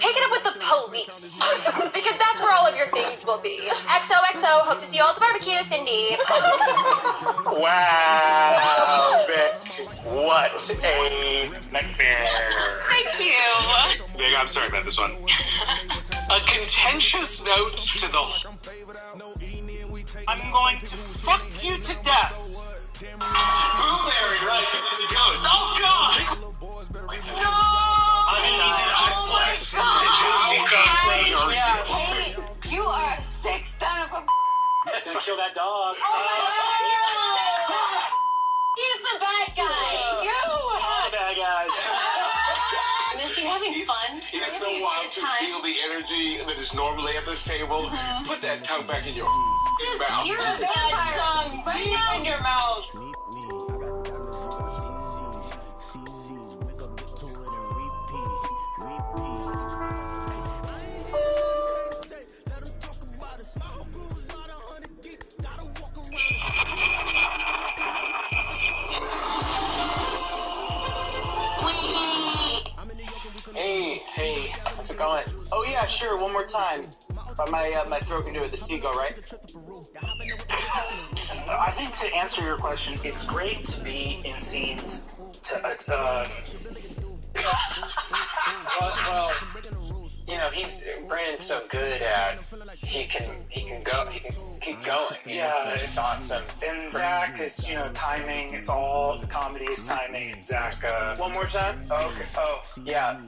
take it up with the police. Because that's where all of your things will be. XOXO, hope to see you all at the barbecue, Cindy. Wow, Vic, what a nightmare. Thank you. Vic, I'm sorry about this one. A contentious note to the... I'm going to fuck you to death. Blueberry, right? It goes. Oh, God! Wait, No! Oh my God! Hey, you are a sick son of a... Gonna kill that dog. Oh my God! He's the bad guy. You! All the bad guys. Miss, you having fun? It is so wild to feel the energy that is normally at this table. Put that tongue back in your mouth. You're a bad tongue deep in your mouth. Hey, how's it going? Oh yeah, sure, one more time. But my throat can do it. The seagull, right? I think to answer your question, it's great to be in scenes to, Well, you know, Brandon's so good at he can keep going. Yeah, it's awesome. and Zach is, timing. It's all the comedy is timing. And Zach, One more time? Oh, okay. Oh, yeah.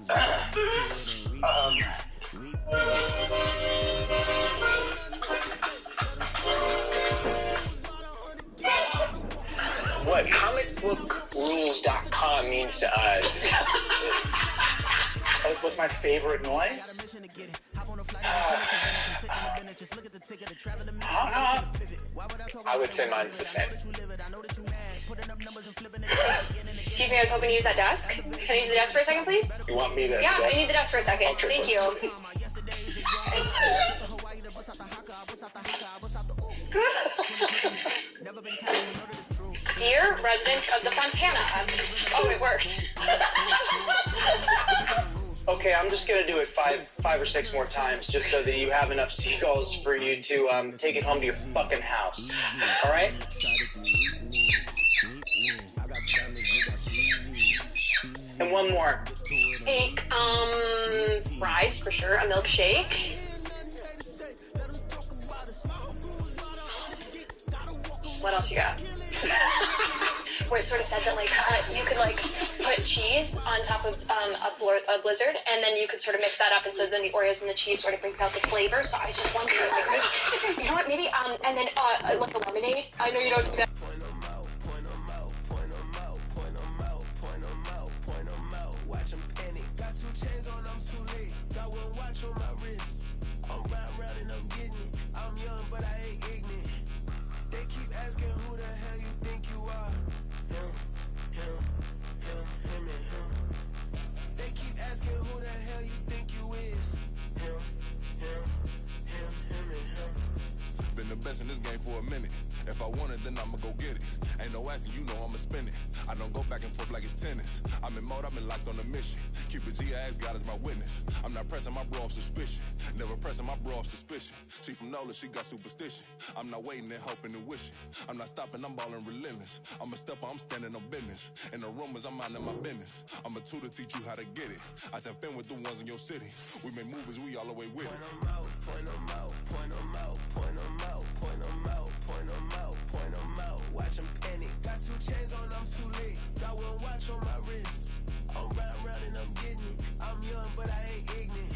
What comicbookrules.com means to us. what's my favorite noise? I would say mine's the same. Excuse me, I was hoping to use that desk. Can I use the desk for a second, please? You want me to? Yeah, I need the desk for a second. Okay, Thank you. Dear residents of the Fontana. Oh, it worked. Okay, I'm just gonna do it five or six more times, just so that you have enough seagulls for you to take it home to your fucking house. All right? And one more. Take, fries for sure, a milkshake. What else you got? Where it sort of said that, you could, put cheese on top of a blizzard, and then you could sort of mix that up, and so then the Oreos and the cheese sort of brings out the flavor. So I was just wondering, maybe, you know what, maybe, and then, a lemonade. I know you don't do that. Been the best in this game for a minute. If I want it, then I'ma go get it. Ain't no asking, you know I'ma spin it. I don't go back and forth like it's tennis. I'm in mode, I've been locked on a mission. Cupid G, I ask God as my witness. I'm not pressing my bro off suspicion. Never pressing my bro off suspicion. She from Nola, she got superstition. I'm not waiting and hoping and wishing. I'm not stopping, I'm balling relentless. I'm a stepper, I'm standing on business. In the rumors, I'm minding my business. I'm a tutor, teach you how to get it. I said, fin with the ones in your city. We make movies, we all the way with it. Point them out, point them out, point them out, point them out, point them out, point them out. Watch them panic. Got 2 chains on, I'm too late. Got 1 watch on my wrist. I'm round and I'm getting it. I'm young, but I ain't ignorant.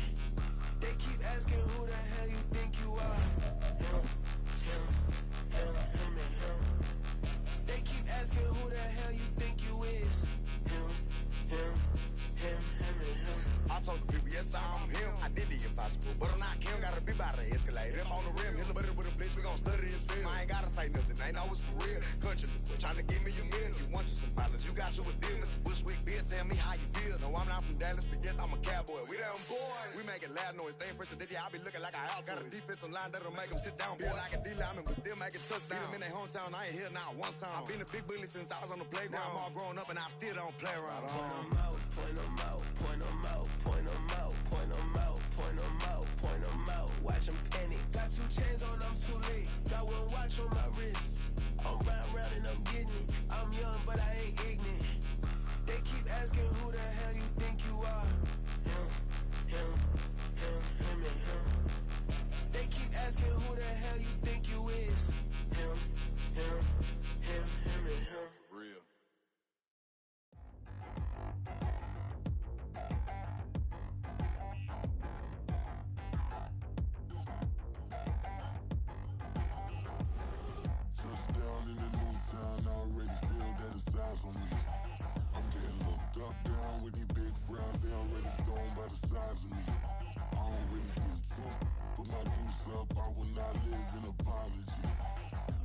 They keep asking who the hell you think you are. Him, and him. They keep asking who the hell you think you is. Him, and him. I told the people, yes, I'm him. I did the impossible, but I'm not Kim. Gotta be by the escalator. Him on the rim, hit a better with a blitz. We gon' study his film. I ain't gotta say nothing, ain't always for real. Country, trying to give me a meal. You want you some pilots, you got you a deal. Mr. Bushwick, Bill, tell me how you feel. No, I'm not from Dallas, but yes, I'm a cowboy. We them boys. We making loud noise. Staying president, yeah, I be looking like a house. Got a defensive line that'll make them sit down. Feel like a D-lineman, but still making touchdowns. Beat them in their hometown, I ain't here now one time. I've been a big bully since I was on the playground. Now I'm all grown up and I still don't play around. Point them out, point them out, point them out, point them out, point them out. eyes on me. I'm getting looked up, down with these big frowns. They already thrown by the size of me. I don't really give truth, but my deuce up. I will not live in apology.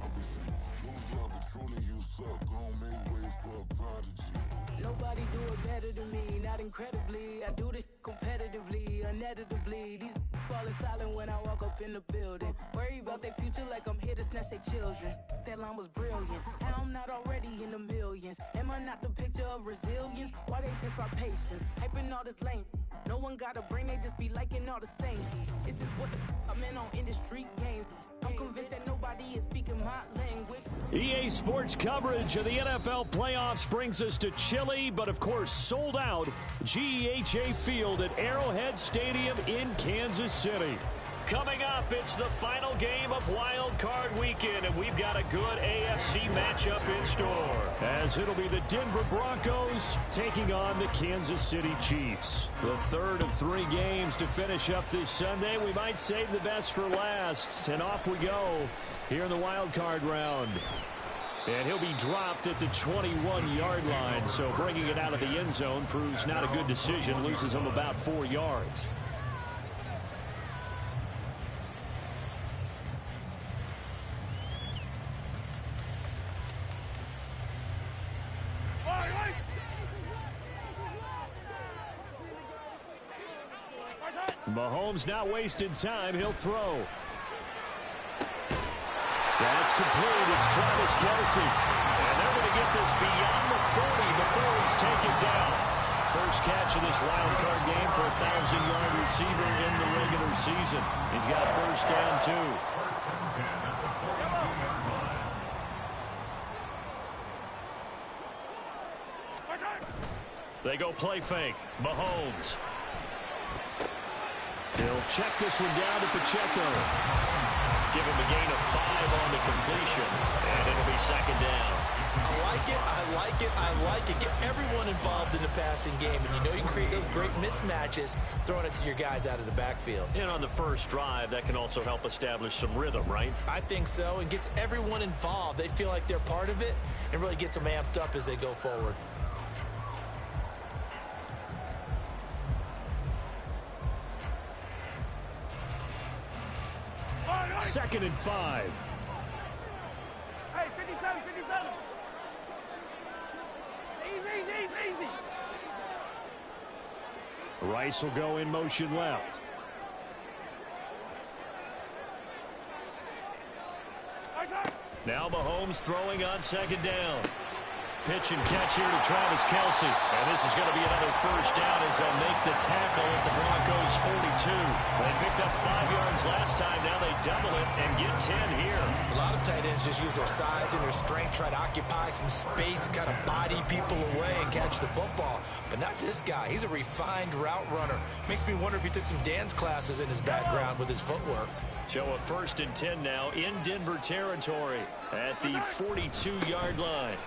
I wish you lose love, but truly you suck. Gon' make way for a prodigy. Nobody do it better than me, not incredibly. I do this competitively, uneditably. These falling silent when I walk up in the building. Worry about their future like I'm here to snatch their children. That line was brilliant. How I'm not already in the millions. Am I not the picture of resilience? Why they test my patience? Hyping all this lame. No one got a brain, they just be liking all the same. Is this what the I'm in on industry games? I'm convinced that nobody is speaking my language. EA Sports coverage of the NFL playoffs brings us to chilly, but of course sold out GEHA Field at Arrowhead Stadium in Kansas City. Coming up, it's the final game of Wild Card Weekend, and we've got a good AFC matchup in store, as it'll be the Denver Broncos taking on the Kansas City Chiefs. The third of 3 games to finish up this Sunday. We might save the best for last, and off we go here in the Wild Card round. And he'll be dropped at the 21-yard line, so bringing it out of the end zone proves not a good decision, loses him about 4 yards. Mahomes not wasting time. He'll throw. That's complete. It's Travis Kelce. And they're going to get this beyond the 40 before it's taken down. First catch of this wild card game for a 1,000-yard receiver in the regular season. He's got first down, too. They go play fake. Mahomes. He'll check this one down to Pacheco. Give him a gain of 5 on the completion, and it'll be second down. I like it, I like it, I like it. Get everyone involved in the passing game, and you know you can create those great mismatches throwing it to your guys out of the backfield. And on the first drive, that can also help establish some rhythm, right? I think so, and gets everyone involved. They feel like they're part of it, and really gets them amped up as they go forward. Second and 5. Hey, 57, 57. Easy. Rice will go in motion left. Now Mahomes throwing on second down. Pitch and catch here to Travis Kelce. And this is going to be another first down as they'll make the tackle at the Broncos' 42. They picked up 5 yards last time. Now they double it and get 10 here. A lot of tight ends just use their size and their strength, try to occupy some space and kind of body people away and catch the football. But not this guy. He's a refined route runner. Makes me wonder if he took some dance classes in his background with his footwork. So a first and 10 now in Denver territory at the 42-yard line.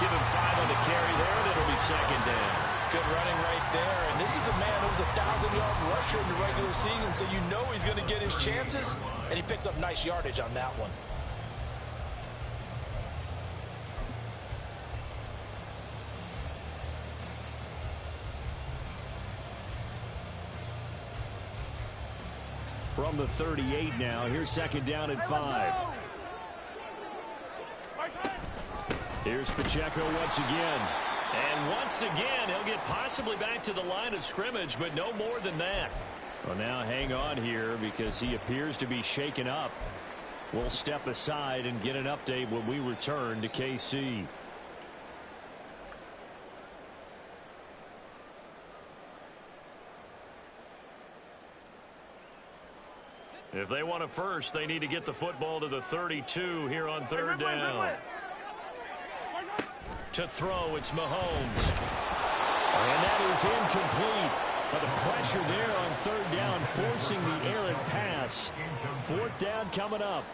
Give him 5 on the carry there, and it'll be second down. Good running right there. And this is a man who was a 1,000-yard rusher in the regular season, so you know he's going to get his chances, and he picks up nice yardage on that one. From the 38 now, here's second down and 5. Here's Pacheco once again. And once again, he'll get possibly back to the line of scrimmage, but no more than that. Well, now hang on here because he appears to be shaken up. We'll step aside and get an update when we return to KC. If they want a first, they need to get the football to the 32 here on third down. To throw, it's Mahomes. And that is incomplete. But the pressure there on third down, forcing the errant pass. Fourth down coming up.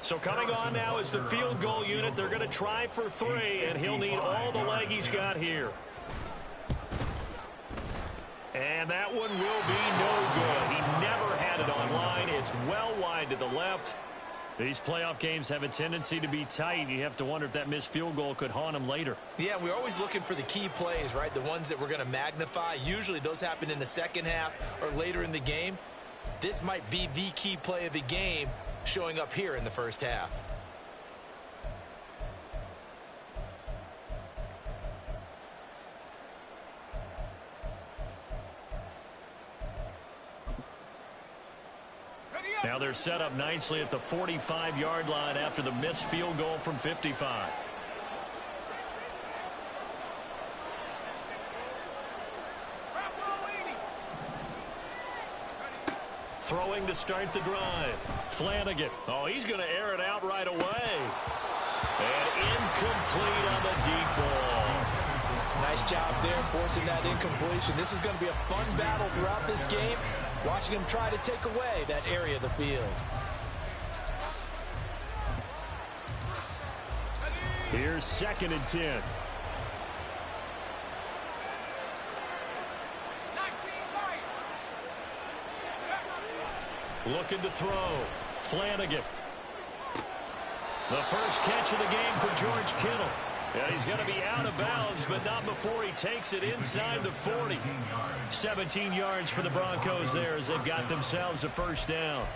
So coming on now is the field goal unit. They're going to try for 3, and he'll need all the leg he's got here. And that one will be no good. He never had it on line. It's well wide to the left. These playoff games have a tendency to be tight. You have to wonder if that missed field goal could haunt them later. Yeah, we're always looking for the key plays, right? The ones that we're going to magnify. Usually those happen in the second half or later in the game. This might be the key play of the game showing up here in the first half. Now they're set up nicely at the 45-yard line after the missed field goal from 55. Throwing to start the drive. Flanagan. Oh, he's going to air it out right away. And incomplete on the deep ball. Nice job there forcing that incompletion. This is going to be a fun battle throughout this game. Watching him try to take away that area of the field. Here's 2nd and 10. Looking to throw. Flanagan. The first catch of the game for George Kittle. And he's going to be out of bounds, but not before he takes it inside the 40. 17 yards for the Broncos there as they've got themselves a first down.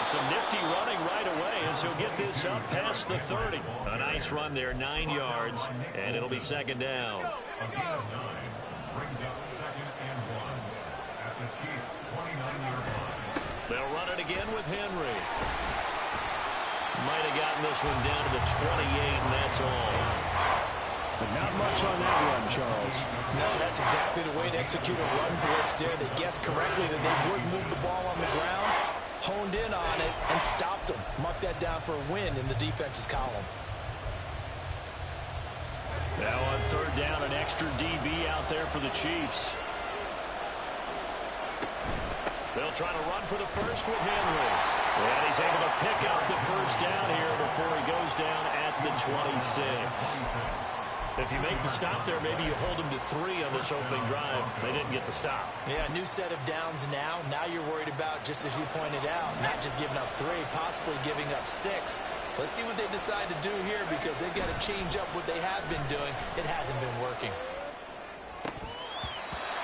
Some nifty running right away as he'll get this up past the 30. A nice run there, 9 yards, and it'll be 2nd down. They'll run it again with Henry. Might have gotten this one down to the 28, and that's all. But not much on that run, Charles. No, that's exactly the way to execute a run blitz there. They guessed correctly that they would move the ball on the ground. Honed in on it and stopped them. Mark that down for a win in the defense's column. Now on 3rd down, an extra DB out there for the Chiefs. They'll try to run for the first with Henry. And he's able to pick up the first down here before he goes down at the 26. If you make the stop there, maybe you hold them to 3 on this opening drive. They didn't get the stop. Yeah, new set of downs now. Now you're worried about, just as you pointed out, not just giving up 3, possibly giving up 6. Let's see what they decide to do here because they've got to change up what they have been doing. It hasn't been working.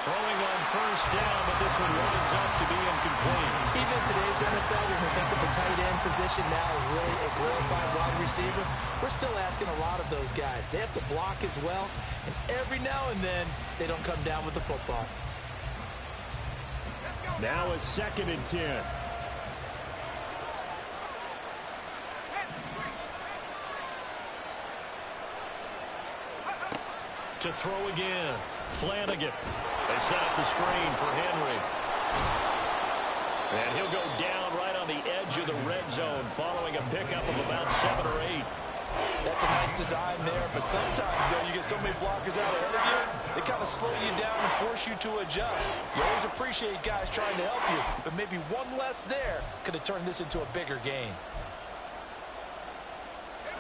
Throwing on first down, but this one winds up to be incomplete. Even in today's NFL, when we think of the tight end position now as really a glorified wide receiver, we're still asking a lot of those guys. They have to block as well, and every now and then, they don't come down with the football. Now a 2nd and 10. To throw again. Flanagan. They set up the screen for Henry. And he'll go down right on the edge of the red zone following a pickup of about 7 or 8. That's a nice design there, but sometimes, though, you get so many blockers out ahead of you, they kind of slow you down and force you to adjust. You always appreciate guys trying to help you, but maybe one less there could have turned this into a bigger gain.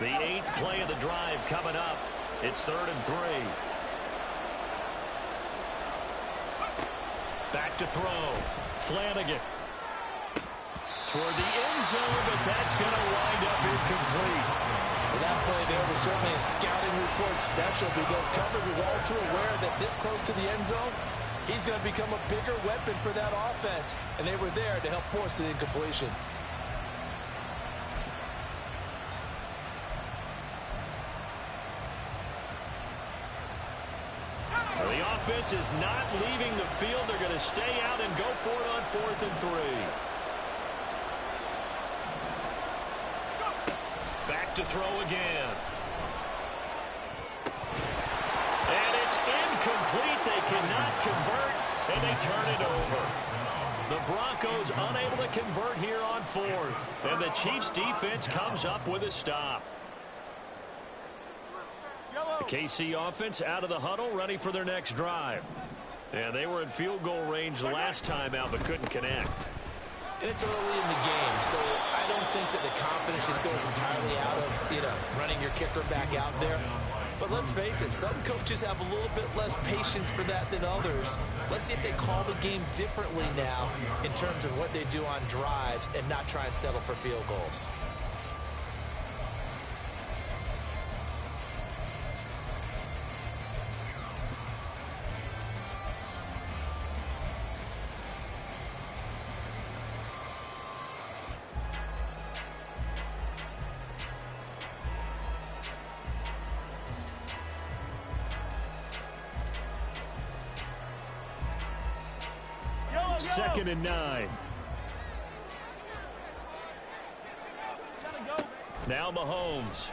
The 8th play of the drive coming up. It's 3rd and 3. Back to throw. Flanagan. Toward the end zone, but that's going to wind up incomplete. Well, that play there was certainly a scouting report special because coverage was all too aware that this close to the end zone, he's going to become a bigger weapon for that offense, and they were there to help force the incompletion. The offense is not leaving the field. They're going to stay out and go for it on 4th and 3. Back to throw again. And it's incomplete. They cannot convert, and they turn it over. The Broncos unable to convert here on 4th. And the Chiefs defense comes up with a stop. KC offense out of the huddle, ready for their next drive. And they were in field goal range last time out, but couldn't connect. And it's early in the game, so I don't think that the confidence just goes entirely out of, running your kicker back out there. But let's face it, some coaches have a little bit less patience for that than others. Let's see if they call the game differently now in terms of what they do on drives and not try and settle for field goals. Second and 9. Now Mahomes.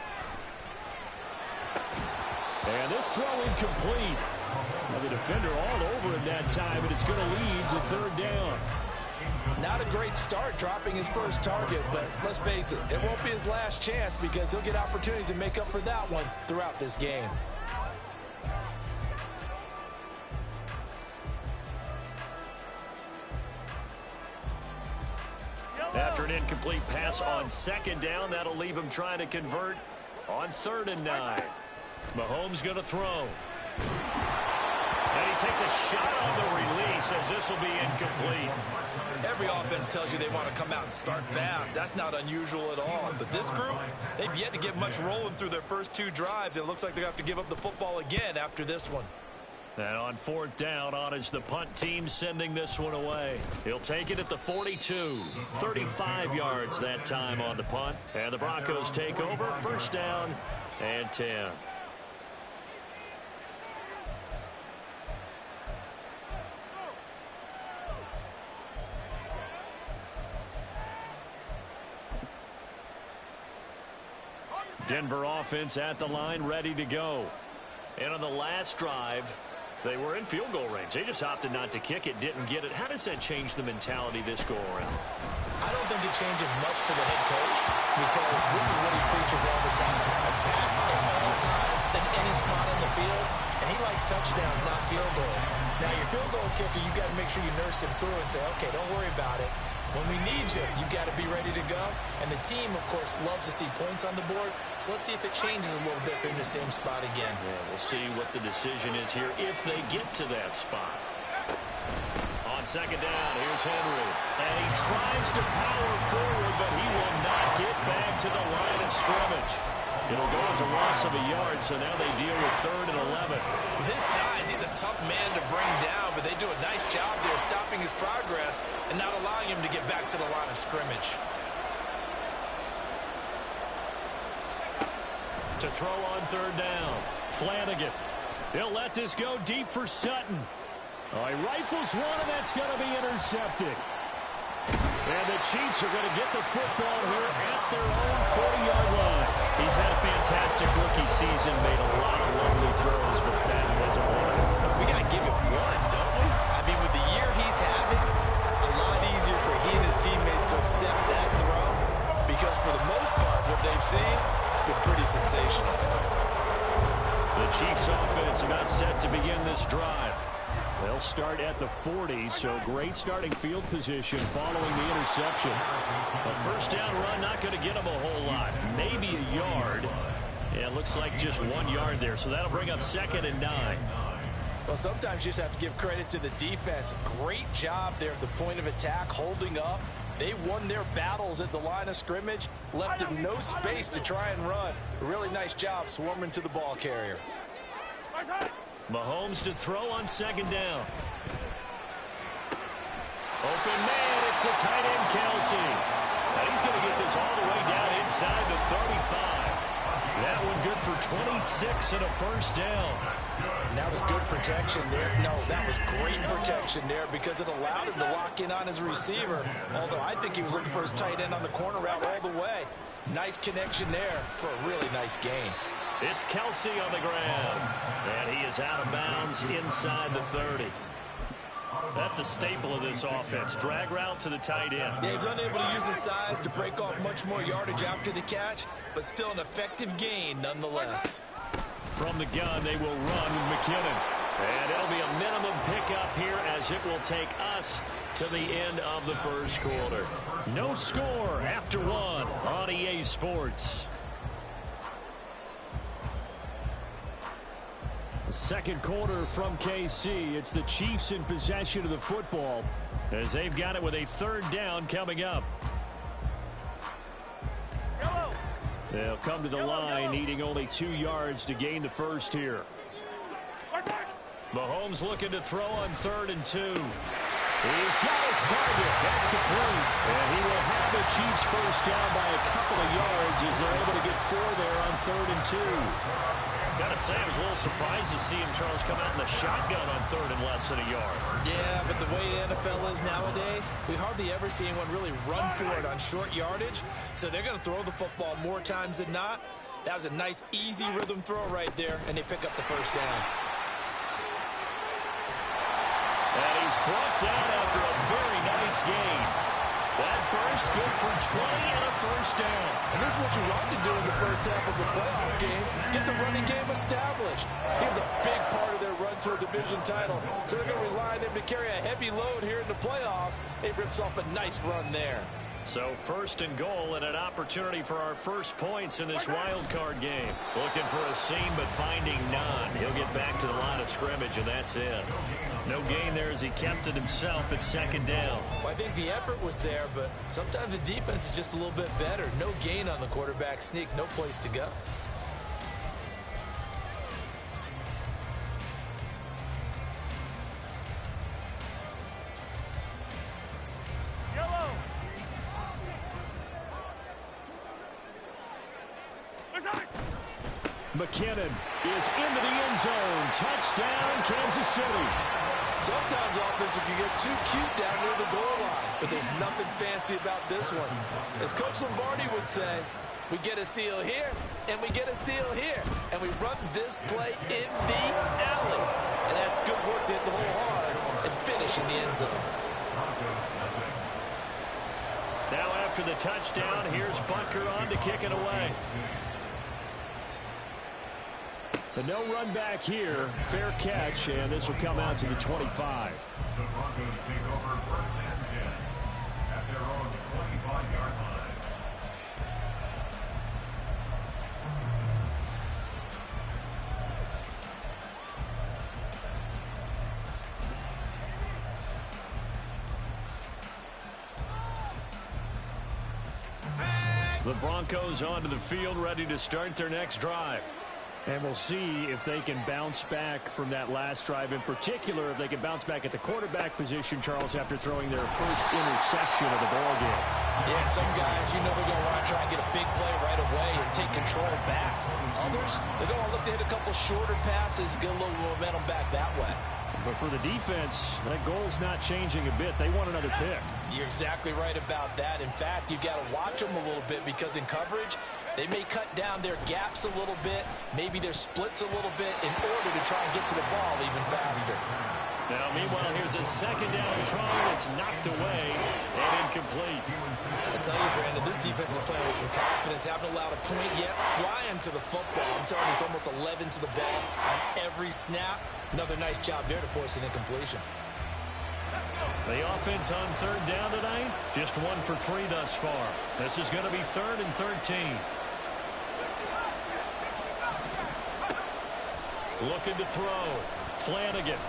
And this throw incomplete. Well, the defender all over him that time, and it's going to lead to third down. Not a great start dropping his first target, but let's face it, it won't be his last chance because he'll get opportunities to make up for that one throughout this game. After an incomplete pass on second down, that'll leave him trying to convert on 3rd and 9. Mahomes going to throw. And he takes a shot on the release as this will be incomplete. Every offense tells you they want to come out and start fast. That's not unusual at all. But this group, they've yet to get much rolling through their first 2 drives. It looks like they're going to have to give up the football again after this one. And on 4th down, on is the punt team sending this one away. He'll take it at the 42. 35 yards that time on the punt. And the Broncos take over. 1st down and 10. Denver offense at the line, ready to go. And on the last drive, they were in field goal range. They just opted not to kick it, didn't get it. How does that change the mentality this go around? I don't think it changes much for the head coach because this is what he preaches all the time. Attack at all times, in any spot on the field. And he likes touchdowns, not field goals. Now, your field goal kicker, you got to make sure you nurse him through and say, okay, don't worry about it. When we need you, you got to be ready to go. And the team, of course, loves to see points on the board. So let's see if it changes a little bit from the same spot again. Yeah, we'll see what the decision is here if they get to that spot. On 2nd down, here's Henry. And he tries to power forward, but he will not get back to the line of scrimmage. It'll go as a loss of a yard, so now they deal with 3rd and 11. This size, he's a tough man to bring down, but they do a nice job there stopping his progress and not allowing him to get back to the line of scrimmage. To throw on 3rd down, Flanagan. He'll let this go deep for Sutton. Oh, he rifles one, and that's going to be intercepted. And the Chiefs are going to get the football here at their own 40-yard line. He's had a fantastic rookie season, made a lot of lovely throws, but that wasn't one. We got to give him one, don't we? I mean, with the year he's having, a lot easier for he and his teammates to accept that throw because for the most part, what they've seen, it's been pretty sensational. The Chiefs offense about set to begin this drive. They'll start at the 40, so great starting field position following the interception. A 1st down run, not going to get them a whole lot. Maybe a yard. Yeah, it looks like just 1 yard there, so that'll bring up 2nd and 9. Well, sometimes you just have to give credit to the defense. Great job there at the point of attack, holding up. They won their battles at the line of scrimmage, left him no space to try and run. A really nice job swarming to the ball carrier. Mahomes to throw on 2nd down. Open man, it's the tight end, Kelsey. And he's going to get this all the way down inside the 35. That one good for 26 and a 1st down. And that was good protection there. No, that was great protection there because it allowed him to lock in on his receiver. Although I think he was looking for his tight end on the corner route all the way. Nice connection there for a really nice gain. It's Kelsey on the ground. And he is out of bounds inside the 30. That's a staple of this offense. Drag route to the tight end. Yeah, he's unable to use his size to break off much more yardage after the catch, but still an effective gain nonetheless. From the gun, they will run McKinnon. And it'll be a minimum pickup here as it will take us to the end of the first quarter. No score after one on EA Sports. The second quarter from KC. It's the Chiefs in possession of the football as they've got it with a third down coming up. They'll come to the line needing only 2 yards to gain the first here. Mahomes looking to throw on 3rd and 2. He's got his target. That's complete. And he will have the Chiefs first down by a couple of yards as they're able to get 4 there on 3rd and 2. Gotta say, I was a little surprised to see him, Charles, come out in the shotgun on 3rd and less than a yard. Yeah, but the way the NFL is nowadays, we hardly ever see anyone really run for it on short yardage. So they're going to throw the football more times than not. That was a nice, easy rhythm throw right there, and they pick up the first down. And he's brought down after a very nice gain. That burst good for 20 and a first down. And this is what you want to do in the first half of a playoff game. Get the running game established. He was a big part of their run to a division title. So they're going to rely on him to carry a heavy load here in the playoffs. He rips off a nice run there. So 1st and goal and an opportunity for our first points in this wild card game. Looking for a seam but finding none. He'll get back to the line of scrimmage and that's it. No gain there as he kept it himself at 2nd down. Well, I think the effort was there, but sometimes the defense is just a little bit better. No gain on the quarterback sneak, no place to go. McKinnon is into the end zone. Touchdown, Kansas City. Sometimes offenses can get too cute down near the goal line, but there's nothing fancy about this one. As Coach Lombardi would say, we get a seal here, and we get a seal here, and we run this play in the alley. And that's good work to hit the hole hard and finish in the end zone. Now after the touchdown, here's Bunker on to kick it away. The no run back here, fair catch, and this will come out to the 25. The Broncos take over 1st and 10 at their own 25-yard line. The Broncos onto the field, ready to start their next drive. And we'll see if they can bounce back from that last drive. In particular, if they can bounce back at the quarterback position, Charles, after throwing their first interception of the ballgame. Yeah, some guys, you know they're going to want to try and get a big play right away and take control back. Others, they're going to look to hit a couple shorter passes, get a little momentum back that way. But for the defense, that goal's not changing a bit. They want another pick. You're exactly right about that. In fact, you've got to watch them a little bit because in coverage, they may cut down their gaps a little bit, maybe their splits a little bit in order to try and get to the ball even faster. Now, meanwhile, here's a 2nd down throw. It's knocked away and incomplete. I tell you, Brandon, this defense is playing with some confidence. Haven't allowed a point yet. Flying to the football. I'm telling you, it's almost 11 to the ball on every snap. Another nice job there to force an incompletion. The offense on 3rd down tonight, just 1 for 3 thus far. This is going to be 3rd and 13. Looking to throw. Flanagan.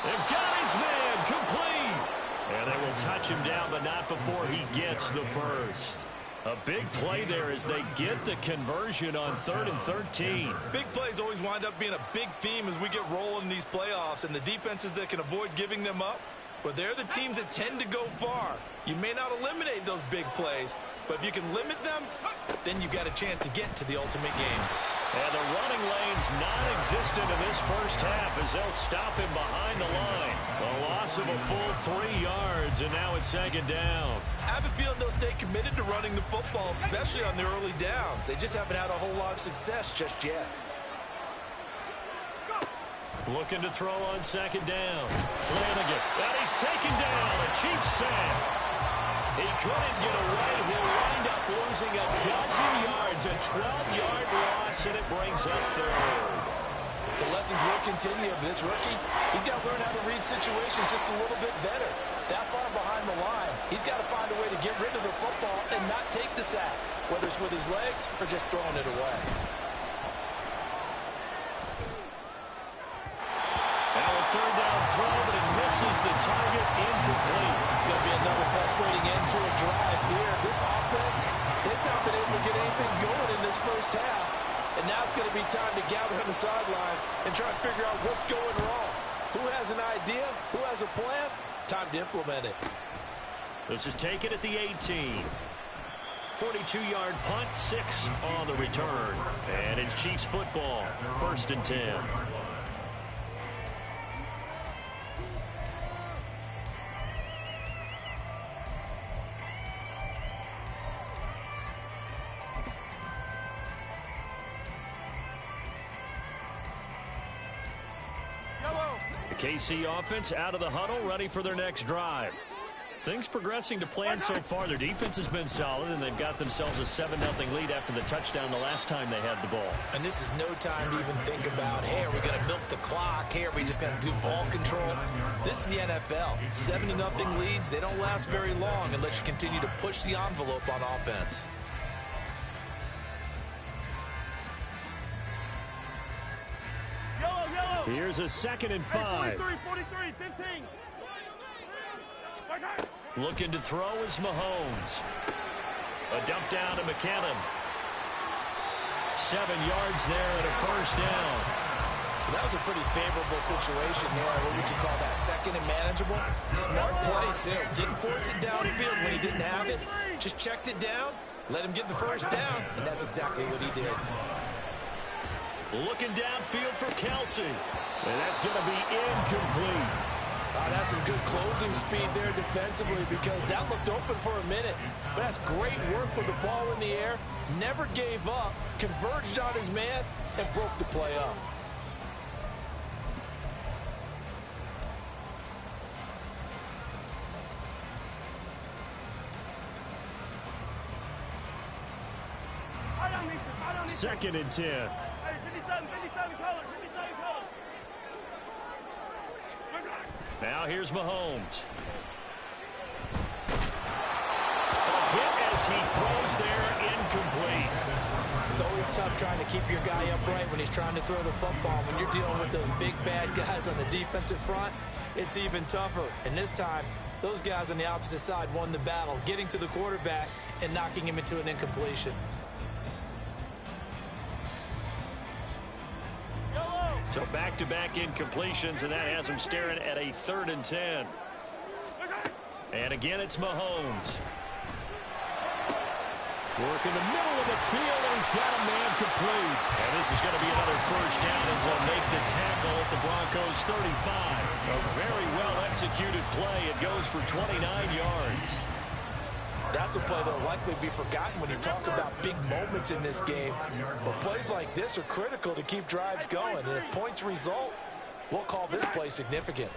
They've got his man complete. And they will touch him down, but not before he gets the first. A big play there as they get the conversion on 3rd and 13. Big plays always wind up being a big theme as we get rolling in these playoffs, and the defenses that can avoid giving them up, but they're the teams that tend to go far. You may not eliminate those big plays, but if you can limit them, then you've got a chance to get to the ultimate game. And the running lane's non-existent in this first half as they'll stop him behind the line. A loss of a full 3 yards, and now it's 2nd down. I have a feeling they'll stay committed to running the football, especially on their early downs. They just haven't had a whole lot of success just yet. Looking to throw on 2nd down. Flanagan. And he's taken down. A Chiefs sack. He couldn't get away. He'll wind up losing a dozen yards, a 12-yard loss, and it brings up third. The lessons will continue of this rookie. He's got to learn how to read situations just a little bit better. That far behind the line, he's got to find a way to get rid of the football and not take the sack, whether it's with his legs or just throwing it away. Now a third down throw, but it misses the target, incomplete. It's going to be another frustrating end to a drive here. This offense, they've not been able to get anything going in this first half. And now it's going to be time to gather on the sidelines and try to figure out what's going wrong. Who has an idea? Who has a plan? Time to implement it. This is taken at the 18. 42-yard punt, 6 on the return. And it's Chiefs football, 1st and 10. KC offense out of the huddle, ready for their next drive. Things progressing to plan so far. Their defense has been solid, and they've got themselves a 7-0 lead after the touchdown the last time they had the ball. And this is no time to even think about, hey, are we going to milk the clock? Hey, are we just going to do ball control? This is the NFL. 7-0 leads, they don't last very long unless you continue to push the envelope on offense. Here's a 2nd and 5. 43, 15. Looking to throw is Mahomes. A dump down to McKinnon. 7 yards there and a first down. So that was a pretty favorable situation there. What would you call that? 2nd and manageable? Smart play, too. Didn't force it downfield when he didn't have it. Just checked it down, let him get the first down, and that's exactly what he did. Looking downfield for Kelsey. And that's going to be incomplete. That's some good closing speed there defensively because that looked open for a minute. But that's great work with the ball in the air. Never gave up, converged on his man, and broke the play up. Second and 10. 57 colors. Now here's Mahomes. A hit as he throws there, incomplete. It's always tough trying to keep your guy upright when he's trying to throw the football. When you're dealing with those big bad guys on the defensive front, it's even tougher. And this time, those guys on the opposite side won the battle, getting to the quarterback and knocking him into an incompletion. So back-to-back incompletions, and that has him staring at a 3rd and 10. And again, it's Mahomes. Work in the middle of the field, and he's got a man complete. And this is going to be another first down as they'll make the tackle at the Broncos' 35. A very well-executed play. It goes for 29 yards. That's a play that will likely be forgotten when you talk about big moments in this game. But plays like this are critical to keep drives going. And if points result, we'll call this play significant.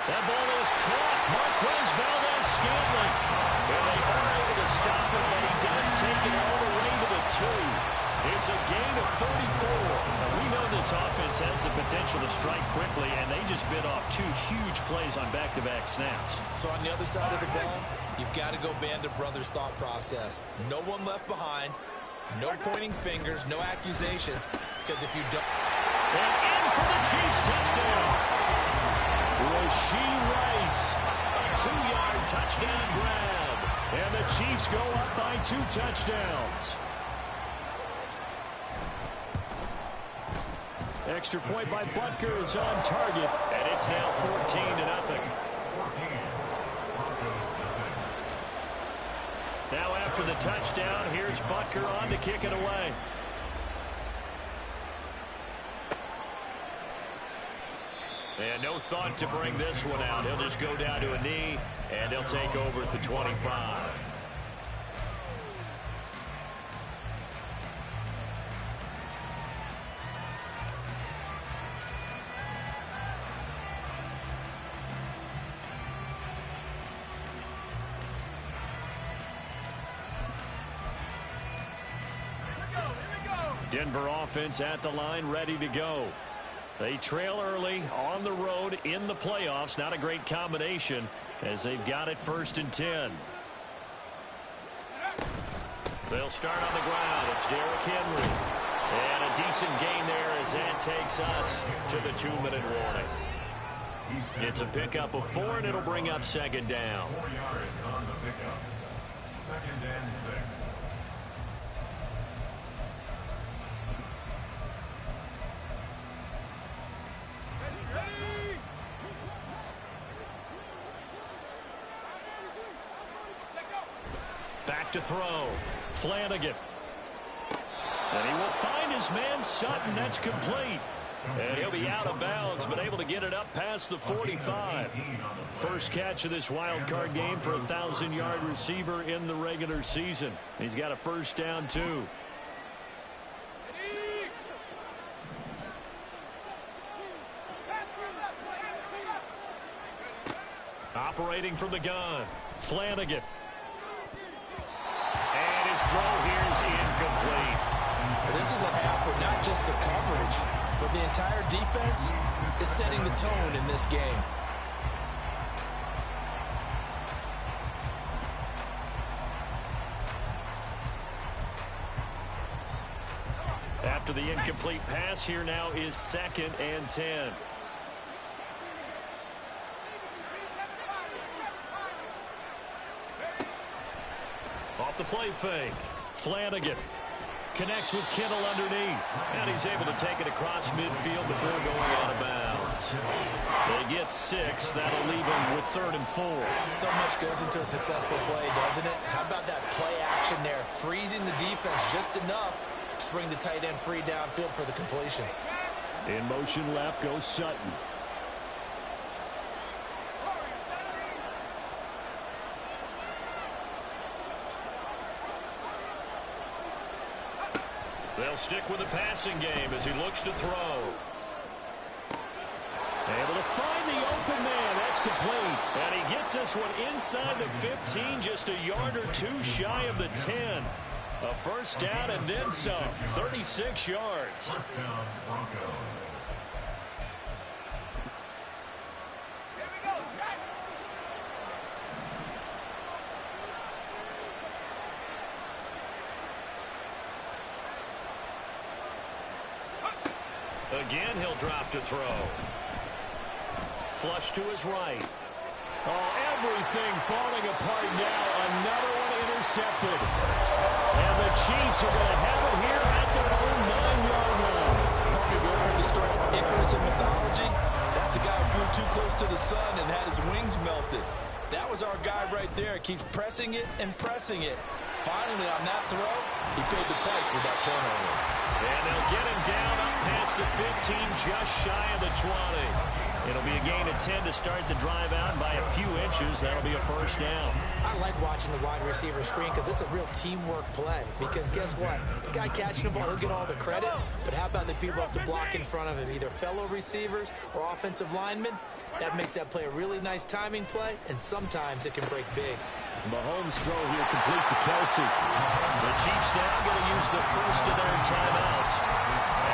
That ball is caught. Marquez Valdes-Scantling. And they are able to stop him, but he does take it all the way to the 2. It's a gain of 34. Now, we know this offense has the potential to strike quickly, and they just bit off 2 huge plays on back-to-back snaps. So on the other side of the ball, you've got to go Band of Brothers thought process. No one left behind, no pointing fingers, no accusations, because if you don't... And in for the Chiefs touchdown. Rashee Rice, a 2-yard touchdown grab. And the Chiefs go up by 2 touchdowns. Extra point by Butker is on target, and it's now 14-0. Now after the touchdown, here's Butker on to kick it away. And no thought to bring this one out. He'll just go down to a knee, and he'll take over at the 25. Denver offense at the line, ready to go. They trail early on the road in the playoffs. Not a great combination as they've got it 1st and 10. They'll start on the ground. It's Derrick Henry. And a decent gain there as that takes us to the 2-minute warning. It's a pickup of 4, and it'll bring up 2nd down. 4 yards on the pickup. 2nd and 6. Back to throw. Flanagan. And he will find his man Sutton. That's complete. And he'll be out of bounds, but able to get it up past the 45. First catch of this wild card game for a 1,000-yard receiver in the regular season. He's got a 1st down, too. Operating from the gun. Flanagan. And his throw here is incomplete. This is a half where not just the coverage, but the entire defense is setting the tone in this game. After the incomplete pass, here now is 2nd and 10. Off the play fake. Flanagan connects with Kittle underneath. And he's able to take it across midfield before going out of bounds. They get 6. That'll leave him with 3rd and 4. So much goes into a successful play, doesn't it? How about that play action there? Freezing the defense just enough to bring the tight end free downfield for the completion. In motion left goes Sutton. They'll stick with the passing game as he looks to throw. Able to find the open man. That's complete. And he gets this one inside the 15, just a yard or 2 shy of the 10. A 1st down and then some. 36 yards. 1st down, Broncos. Again, he'll drop to throw. Flush to his right. Oh, everything falling apart now. Another one intercepted. And the Chiefs are going to have it here at their own 9-yard line. Have you ever heard the story of Icarus in mythology? That's the guy who flew too close to the sun and had his wings melted. That was our guy right there. Keeps pressing it and pressing it. Finally, on that throw, he paid the price with that turnover. And they'll get him down up past the 15, just shy of the 20. It'll be a gain of 10 to start the drive out. By a few inches, that'll be a 1st down. I like watching the wide receiver screen because it's a real teamwork play. Because guess what? The guy catching the ball, he'll get all the credit. But how about the people up to block in front of him, either fellow receivers or offensive linemen? That makes that play a really nice timing play, and sometimes it can break big. Mahomes' throw here complete to Kelsey. The Chiefs now going to use the first of their timeouts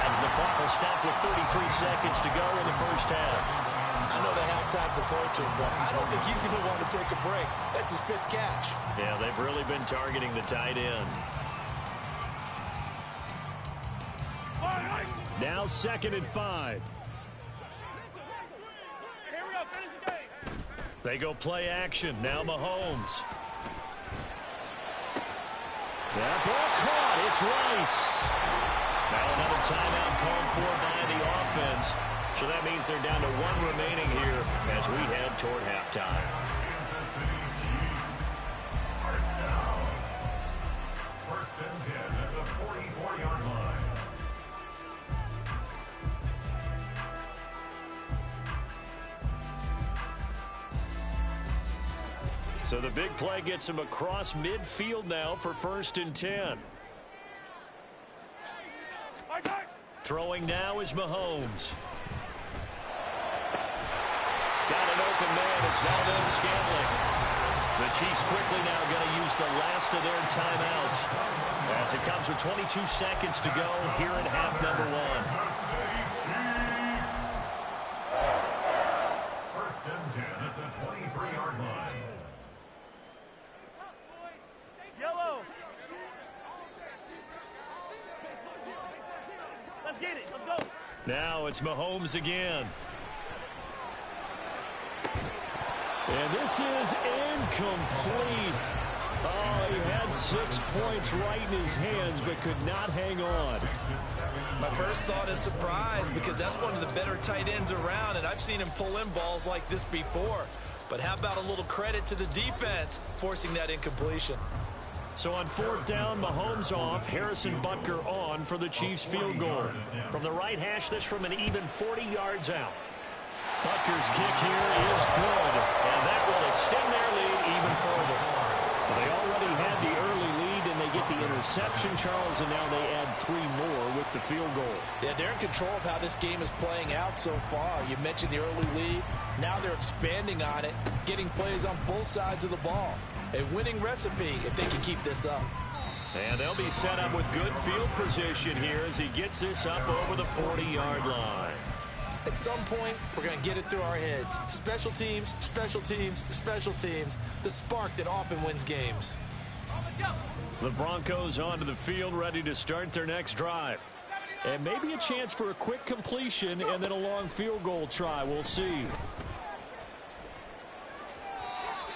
as the clock will stop with 33 seconds to go in the 1st half. I know the halftime's approaching, but I don't think he's going to want to take a break. That's his 5th catch. Yeah, they've really been targeting the tight end. Now 2nd and 5. They go play action. Now Mahomes. That ball caught. It's Rice. Now another timeout called for by the offense. So that means they're down to 1 remaining here as we head toward halftime. First down. 1st and 10 at the 44-yard line. So the big play gets him across midfield now for 1st and 10. Throwing now is Mahomes. Got an open man. It's Valdez Scantling. The Chiefs quickly now going to use the last of their timeouts as it comes with 22 seconds to go here in half number one. First and 10 at the 23-yard line. Yellow. Let's get it. Let's go. Now it's Mahomes again. And this is incomplete. Oh, he had 6 points right in his hands, but could not hang on. My first thought is surprise, because that's one of the better tight ends around, and I've seen him pull in balls like this before. But how about a little credit to the defense forcing that incompletion? So on fourth down, Mahomes off, Harrison Butker on for the Chiefs field goal. From the right hash, this from an even 40 yards out. Butker's kick here is good, and that will extend their lead even further. Well, they already had the early lead, and they get the interception, Charles, and now they add 3 more with the field goal. Yeah, they're in control of how this game is playing out so far. You mentioned the early lead. Now they're expanding on it, getting plays on both sides of the ball. A winning recipe if they can keep this up. And they'll be set up with good field position here as he gets this up over the 40-yard line. At some point, we're going to get it through our heads. Special teams, special teams, special teams. The spark that often wins games. The Broncos onto the field, ready to start their next drive. And maybe a chance for a quick completion and then a long field goal try. We'll see.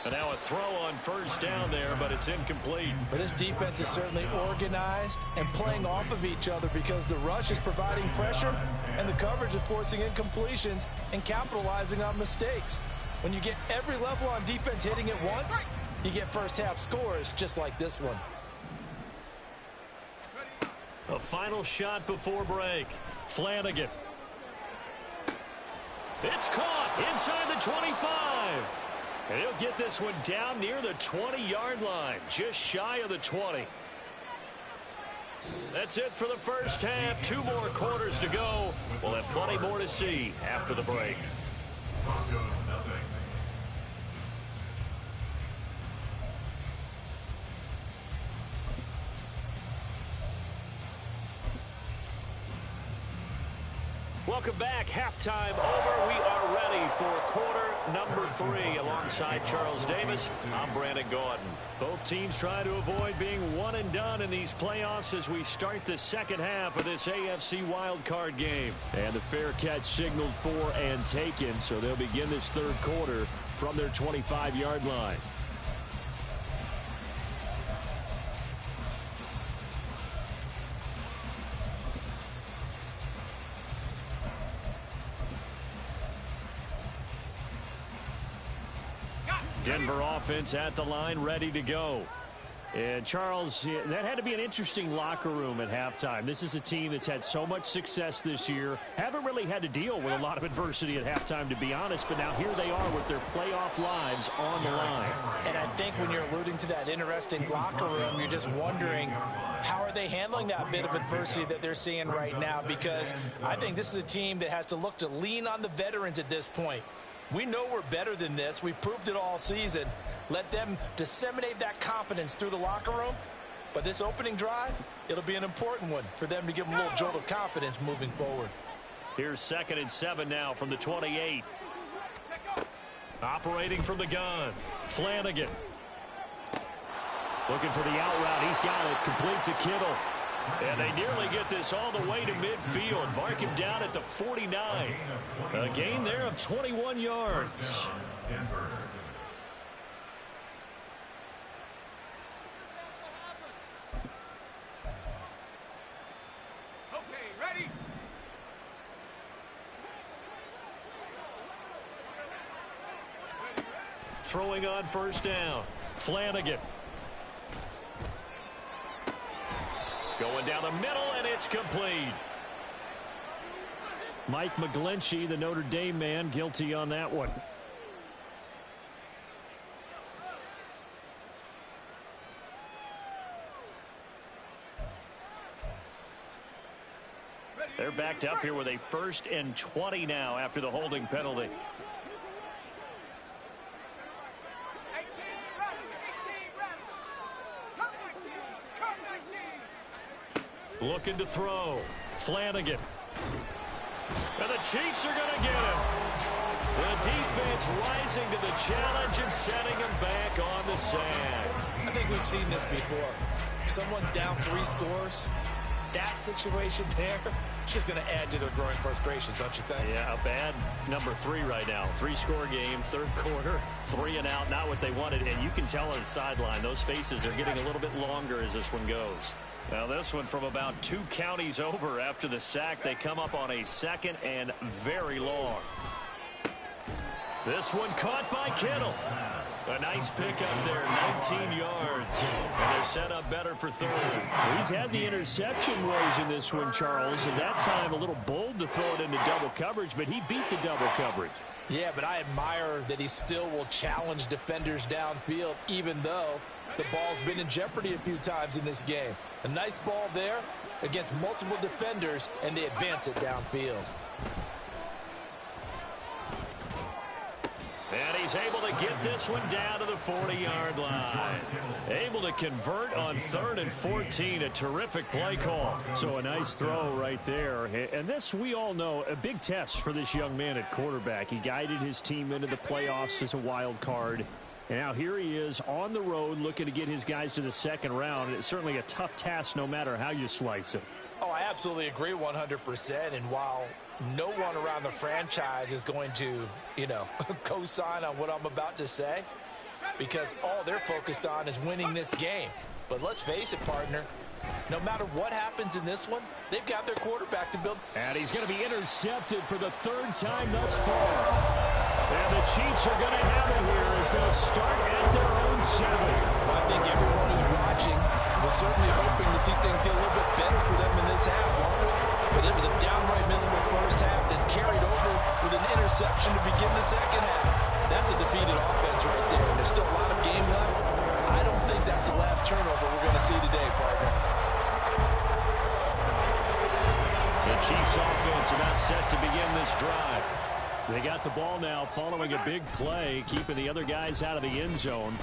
And now a throw on first down there, but it's incomplete. But this defense is certainly organized and playing off of each other because the rush is providing pressure and the coverage is forcing incompletions and capitalizing on mistakes. When you get every level on defense hitting it once, you get first half scores just like this one. A final shot before break. Flanagan. It's caught inside the 25. And he'll get this one down near the 20-yard line, just shy of the 20. That's it for the first half. 2 more quarters to go. We'll have plenty more to see after the break. Broncos nothing. Welcome back. Halftime over. We are ready for quarter number 3. Alongside Charles Davis, I'm Brandon Gordon. Both teams try to avoid being one and done in these playoffs as we start the second half of this AFC wildcard game. And the fair catch signaled for and taken, so they'll begin this third quarter from their 25-yard line. Denver offense at the line, ready to go. And Charles, that had to be an interesting locker room at halftime. This is a team that's had so much success this year. Haven't really had to deal with a lot of adversity at halftime, to be honest. But now here they are with their playoff lives on the line. And I think when you're alluding to that interesting locker room, you're just wondering, how are they handling that bit of adversity that they're seeing right now? Because I think this is a team that has to look to lean on the veterans at this point. We know we're better than this. We've proved it all season. Let them disseminate that confidence through the locker room. But this opening drive, it'll be an important one for them to give them a little jolt of confidence moving forward. Here's 2nd and 7 now from the 28. Operating from the gun, Flanagan. Looking for the out route. He's got it. Complete to Kittle. And they nearly get this all the way to midfield. Mark him down at the 49. A gain there of 21 yards. Okay, ready? Throwing on first down, Flanagan. Going down the middle, and it's complete. Mike McGlinchey, the Notre Dame man, guilty on that one. They're backed up here with a 1st and 20 now after the holding penalty. 18, Looking to throw. Flanagan. And the Chiefs are going to get him. The defense rising to the challenge and setting him back on the sack. I think we've seen this before. Someone's down 3 scores. That situation there, it's just going to add to their growing frustrations, don't you think? Yeah, a bad number 3 right now. 3-score game, third quarter, 3 and out, not what they wanted. And you can tell on the sideline, those faces are getting a little bit longer as this one goes. Now this one from about 2 counties over after the sack. They come up on a 2nd and very long. This one caught by Kittle. A nice pickup there, 19 yards. And they're set up better for 3rd. He's had the interception woes in this one, Charles, and that time a little bold to throw it into double coverage, but he beat the double coverage. Yeah, but I admire that he still will challenge defenders downfield, even though the ball's been in jeopardy a few times in this game. A nice ball there against multiple defenders, and they advance it downfield. And he's able to get this one down to the 40-yard line. Able to convert on 3rd and 14. A terrific play call. So a nice throw right there. And this, we all know, a big test for this young man at quarterback. He guided his team into the playoffs as a wild card. And now here he is on the road looking to get his guys to the 2nd round. It's certainly a tough task no matter how you slice it. Oh, I absolutely agree 100%. And while no one around the franchise is going to, co-sign on what I'm about to say, because all they're focused on is winning this game. But let's face it, partner, no matter what happens in this one, they've got their quarterback to build. And he's going to be intercepted for the 3rd time thus far. And the Chiefs are going to have it here as they'll start at their own 7. I think everyone who's watching was certainly hoping to see things get a little bit better for them in this half. But it was a downright miserable first half that's carried over with an interception to begin the 2nd half. That's a defeated offense right there. And there's still a lot of game left. I don't think that's the last turnover we're going to see today, partner. The Chiefs offense about set to begin this drive. They got the ball now following a big play, keeping the other guys out of the end zone.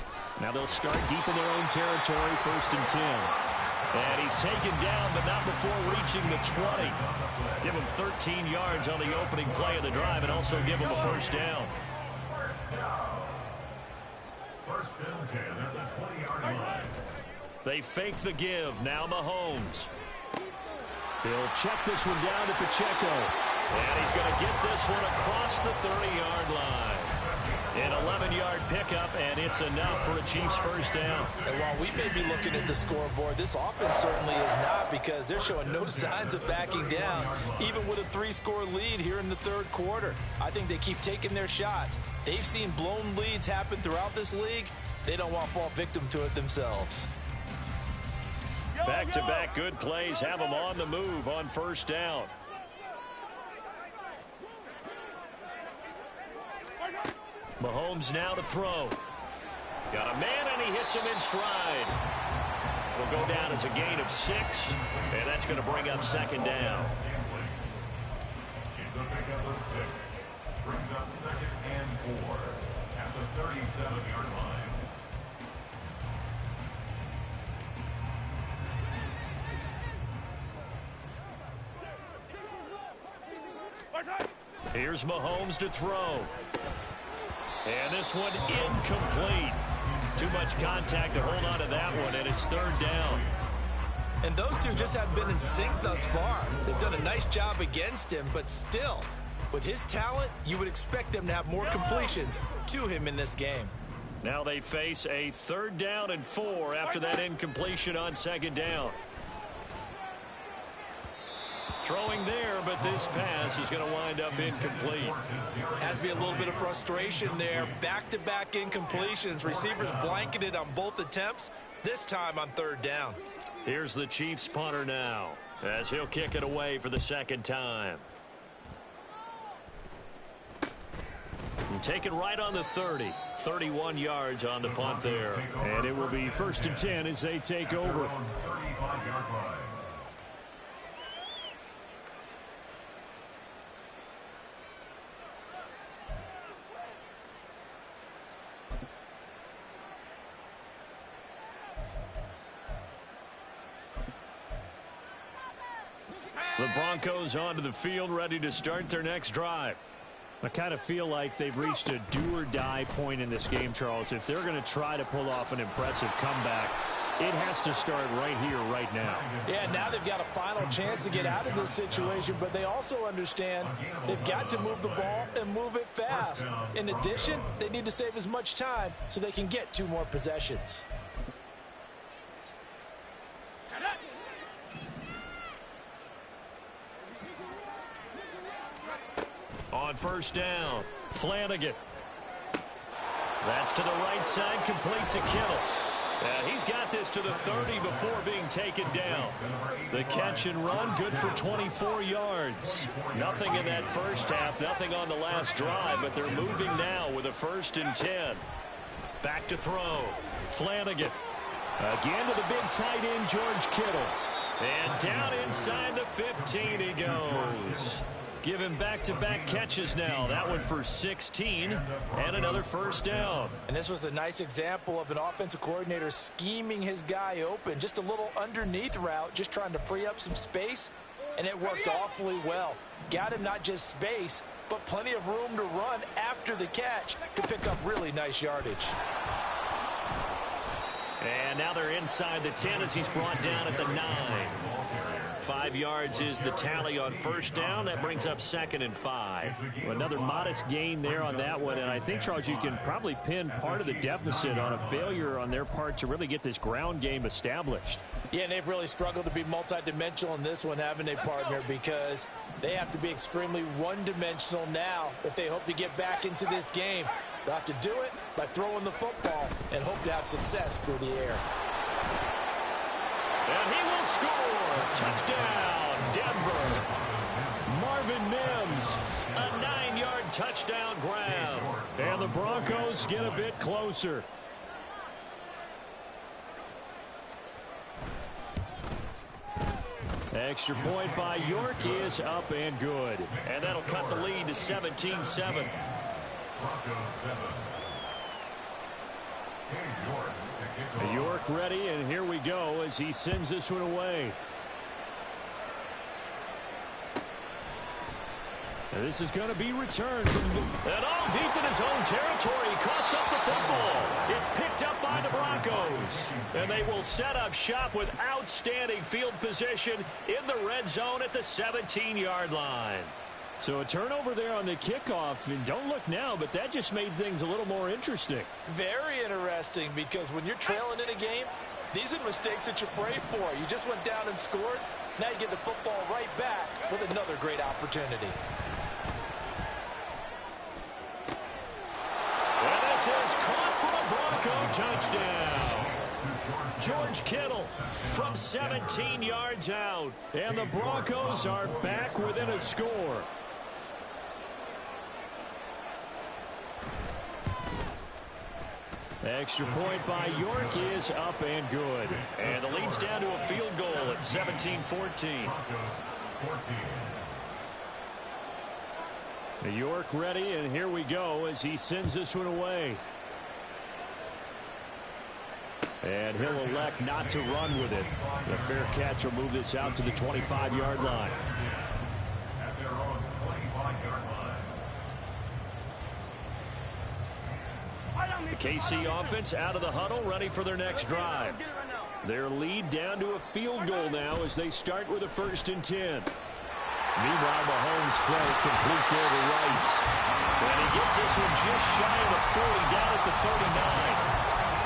Now they'll start deep in their own territory, 1st and 10. And he's taken down, but not before reaching the 20. Give him 13 yards on the opening play of the drive and also give him a 1st down. First and 10 at the 20-yard line. They fake the give. Now Mahomes. He'll check this one down to Pacheco. And he's going to get this one across the 30-yard line. An 11-yard pickup, and it's enough for a Chiefs 1st down. And while we may be looking at the scoreboard, this offense certainly is not, because they're showing no signs of backing down, even with a 3-score lead here in the 3rd quarter. I think they keep taking their shots. They've seen blown leads happen throughout this league. They don't want to fall victim to it themselves. Back-to-back good plays have them on the move on 1st down. Mahomes now to throw. Got a man, and he hits him in stride. Will go down as a gain of 6, and that's going to bring up 2nd down. It's a pickup of 6. Brings up 2nd and 4 at the 37-yard line. Here's Mahomes to throw. And this one incomplete. Too much contact to hold on to that one, and it's 3rd down. And those two just haven't been in sync thus far. They've done a nice job against him, but still, with his talent, you would expect them to have more completions to him in this game. Now they face a 3rd down and 4 after that incompletion on 2nd down. Throwing there, but this pass is going to wind up incomplete. Has to be a little bit of frustration there. Back-to-back incompletions. Receivers blanketed on both attempts, this time on 3rd down. Here's the Chiefs punter now, as he'll kick it away for the 2nd time. And take it right on the 30. 31 yards on the punt there. And it will be 1st and 10 as they take over. 35-yard line. The Broncos onto the field, ready to start their next drive. I kind of feel like they've reached a do-or-die point in this game, Charles. If they're going to try to pull off an impressive comeback, it has to start right here, right now. Yeah, now they've got a final chance to get out of this situation, but they also understand they've got to move the ball and move it fast. In addition, they need to save as much time so they can get 2 more possessions. On first down, Flanagan. That's to the right side, complete to Kittle. He's got this to the 30 before being taken down. The catch and run, good for 24 yards. Nothing in that first half, nothing on the last drive, but they're moving now with a 1st and 10. Back to throw. Flanagan. Again to the big tight end, George Kittle. And down inside the 15 he goes. Give him back-to-back catches now. That one for 16 and another first down. And this was a nice example of an offensive coordinator scheming his guy open. Just a little underneath route, just trying to free up some space, and it worked awfully well. Got him not just space, but plenty of room to run after the catch to pick up really nice yardage. And now they're inside the 10 as he's brought down at the 9. 5 yards is the tally on first down. That brings up 2nd and 5. Another modest gain there on that one. And I think, Charles, you can probably pin part of the deficit on a failure on their part to really get this ground game established. Yeah, and they've really struggled to be multidimensional in this one, haven't they, partner? Because they have to be extremely one-dimensional now if they hope to get back into this game. They'll have to do it by throwing the football and hope to have success through the air. And he will score. Touchdown, Denver. Marvin Mims. A 9-yard touchdown grab. And the Broncos get a bit closer. Extra point by York is up and good. And that'll cut the lead to 17-7. Broncos 7. York ready, and here we go as he sends this one away. And this is going to be returned from and all deep in his own territory. He coughs up the football. It's picked up by the Broncos. And they will set up shop with outstanding field position in the red zone at the 17-yard line. So a turnover there on the kickoff, and don't look now, but that just made things a little more interesting. Very interesting, because when you're trailing in a game, these are mistakes that you pray for. You just went down and scored. Now you get the football right back with another great opportunity. And this is caught for a Bronco touchdown. George Kittle from 17 yards out. And the Broncos are back within a score. Extra point by York is up and good. And the lead's down to a field goal at 17-14. York ready, and here we go as he sends this one away. And he'll elect not to run with it. The fair catch will move this out to the 25-yard line. At their own 25-yard line. The KC offense out of the huddle, ready for their next drive. Their lead down to a field goal now as they start with a 1st and 10. Meanwhile, Mahomes throw complete there to Rice. And he gets this one just shy of the 40, down at the 39.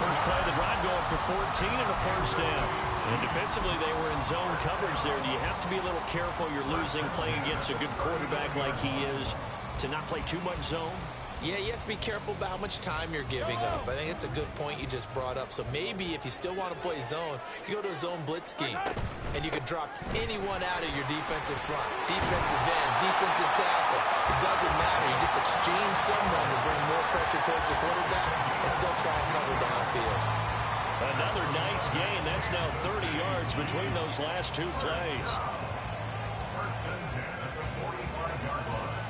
First play of the drive going for 14 and a first down. And defensively, they were in zone coverage there. Do you have to be a little careful? You're losing, playing against a good quarterback like he is, to not play too much zone? Yeah, you have to be careful about how much time you're giving up. I think it's a good point you just brought up. So maybe if you still want to play zone, you go to a zone blitz scheme, and you can drop anyone out of your defensive front, defensive end, defensive tackle. It doesn't matter. You just exchange someone to bring more pressure towards the quarterback and still try and cover downfield. Another nice gain. That's now 30 yards between those last 2 plays. First and 10 at the 45-yard line.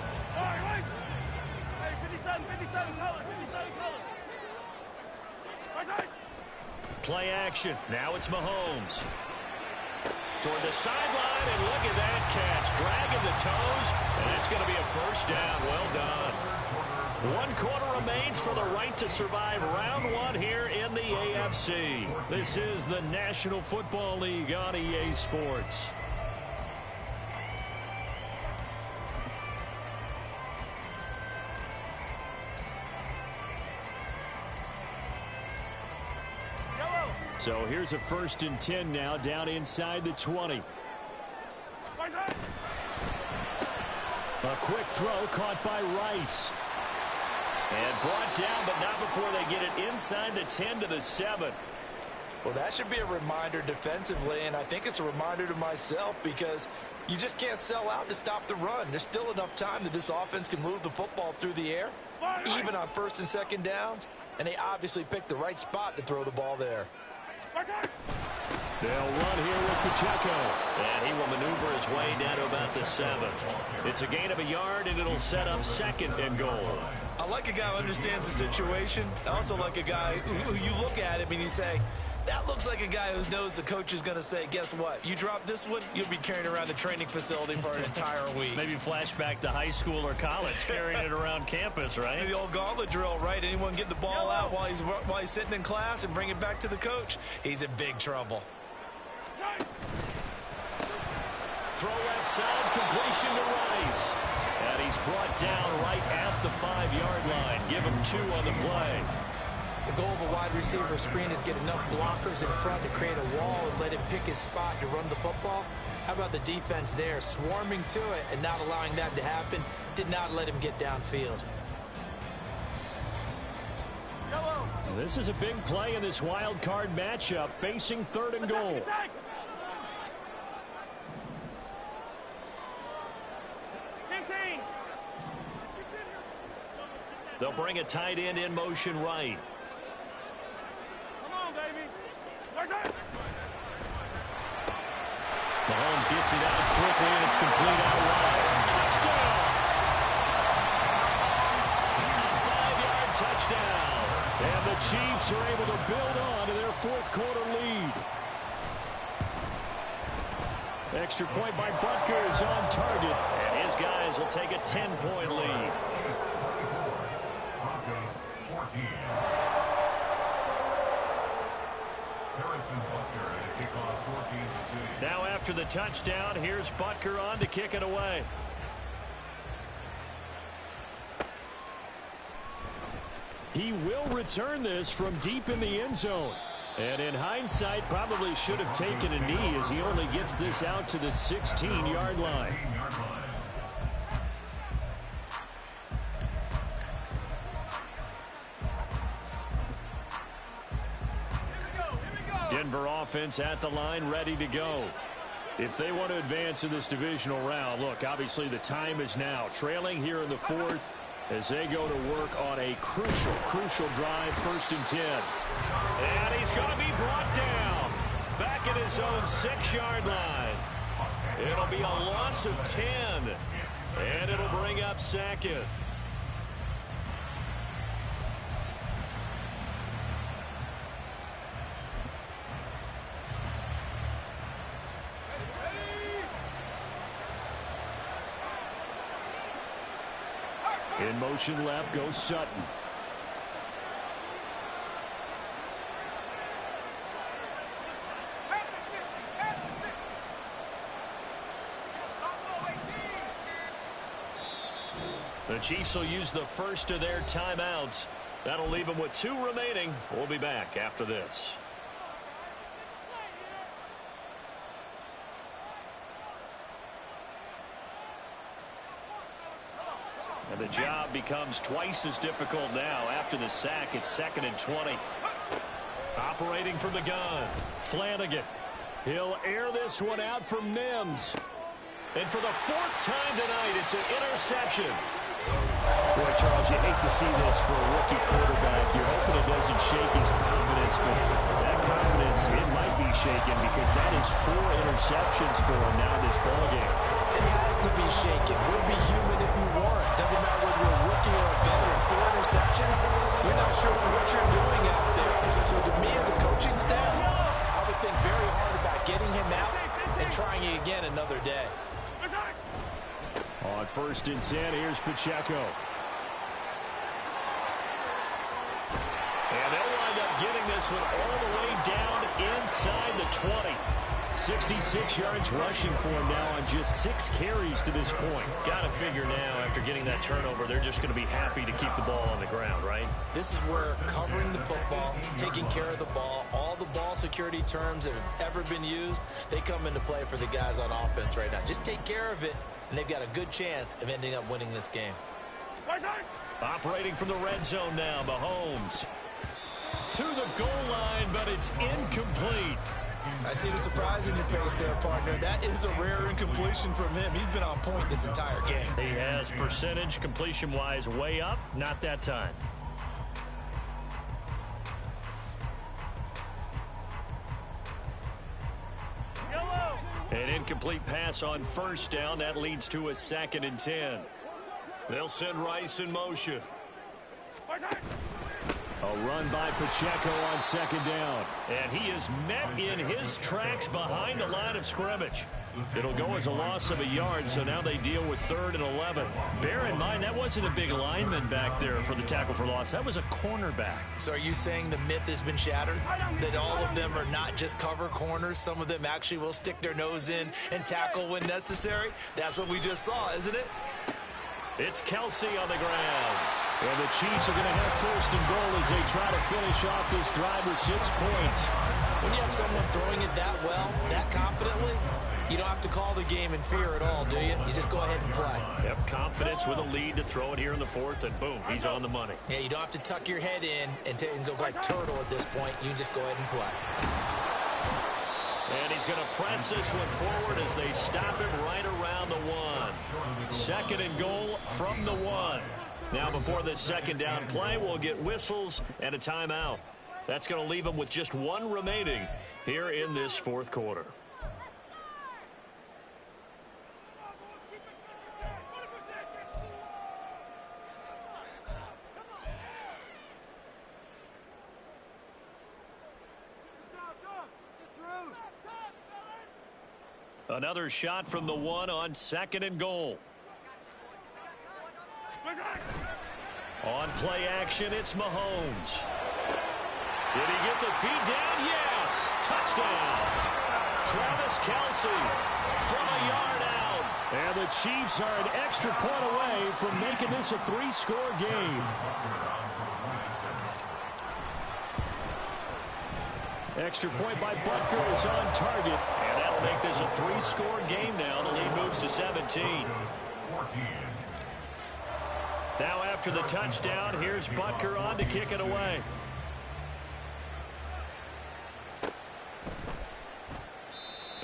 Play action. Now it's Mahomes. toward the sideline, and look at that catch. Dragging the toes, and it's going to be a first down. Well done. 1 quarter remains for the right to survive round 1 here in the AFC. This is the National Football League on EA Sports. So here's a 1st and 10 now, down inside the 20. A quick throw caught by Rice. And brought down, but not before they get it inside the 10 to the 7. Well, that should be a reminder defensively, and I think it's a reminder to myself because you just can't sell out to stop the run. There's still enough time that this offense can move the football through the air, even on 1st and 2nd downs, and they obviously picked the right spot to throw the ball there. They'll run here with Pacheco, and he will maneuver his way down to about the 7. It's a gain of a yard, and it'll set up 2nd and goal. I like a guy who understands the situation. I also like a guy who you look at him and you say, that looks like a guy who knows the coach is going to say, guess what? You drop this one, you'll be carrying around the training facility for an entire week. Maybe flashback to high school or college, carrying it around campus, right? The old gauntlet drill, right? Anyone get the ball out while he's sitting in class and bring it back to the coach? He's in big trouble. Throw left side, completion to Rice. And he's brought down right at the 5-yard line. Give him 2 on the play. The goal of a wide receiver screen is get enough blockers in front to create a wall and let him pick his spot to run the football. How about the defense there, swarming to it and not allowing that to happen? Did not let him get downfield. This is a big play in this wild card matchup, facing 3rd and goal. They'll bring a tight end in motion right. Mahomes gets it out quickly, and it's complete out wide. Touchdown! A 5-yard touchdown. And the Chiefs are able to build on to their 4th quarter lead. Extra point by Butker is on target, and his guys will take a 10-point lead. Broncos 14. Harrison Butker to kick off 14 to 2. Now after the touchdown, here's Butker on to kick it away. He will return this from deep in the end zone. And in hindsight, probably should have taken a knee as he only gets this out to the 16-yard line. Denver offense at the line, ready to go. If they want to advance in this divisional round, look, obviously the time is now. Trailing here in the 4th as they go to work on a crucial drive, 1st and 10. And he's going to be brought down back at his own 6-yard line. It'll be a loss of 10, and it'll bring up 2nd. In motion left goes Sutton. The Chiefs will use the first of their timeouts. That'll leave them with 2 remaining. We'll be back after this. And the job becomes twice as difficult now after the sack. It's 2nd and 20. Operating from the gun, Flanagan. He'll air this one out from Mims. And for the 4th time tonight, it's an interception. Boy, Charles, you hate to see this for a rookie quarterback. You're hoping it doesn't shake his confidence, but that confidence, it might be shaken because that is 4 interceptions for him now this ballgame. It has to be shaken. Would be human if you weren't. Doesn't matter whether you're a rookie or a veteran. 4 interceptions, you're not sure what you're doing out there. So to me as a coaching staff, I would think very hard about getting him out and trying it again another day. On 1st and 10, here's Pacheco. And they'll wind up getting this one all the way down inside the 20. 66 yards rushing for him now on just 6 carries to this point. Got to figure now, after getting that turnover, they're just going to be happy to keep the ball on the ground, right? This is where covering the football, taking care of the ball, all the ball security terms that have ever been used, they come into play for the guys on offense right now. Just take care of it, and they've got a good chance of ending up winning this game. Operating from the red zone now, Mahomes. To the goal line, but it's incomplete. I see the surprise in your face there, partner. That is a rare incompletion from him. He's been on point this entire game. He has percentage completion-wise way up. Not that time. An incomplete pass on 1st down. That leads to a 2nd and 10. They'll send Rice in motion. A run by Pacheco on 2nd down. And he is met in his tracks behind the line of scrimmage. It'll go as a loss of a yard, so now they deal with 3rd and 11. Bear in mind, that wasn't a big lineman back there for the tackle for loss. That was a cornerback. So are you saying the myth has been shattered? That all of them are not just cover corners? Some of them actually will stick their nose in and tackle when necessary? That's what we just saw, isn't it? It's Kelsey on the ground. And the Chiefs are going to have 1st and goal as they try to finish off this drive with 6 points. When you have someone throwing it that well, that confidently, you don't have to call the game in fear at all, do you? You just go ahead and play. Yep, confidence with a lead to throw it here in the 4th, and boom, he's on the money. Yeah, you don't have to tuck your head in and go like turtle at this point. You can just go ahead and play. And he's going to press this one forward as they stop him right around the 1. 2nd and goal from the 1. Now before this 2nd down play, we'll get whistles and a timeout. That's going to leave them with just 1 remaining here in this 4th quarter. Another shot from the 1 on 2nd and goal. On play action, it's Mahomes. Did he get the feet down? Yes! Touchdown! Travis Kelsey from a yard out. And the Chiefs are an extra point away from making this a 3-score game. Extra point by Butker is on target. And that'll make this a 3-score game now. The lead moves to 17. Now after the touchdown, here's Butker on to kick it away.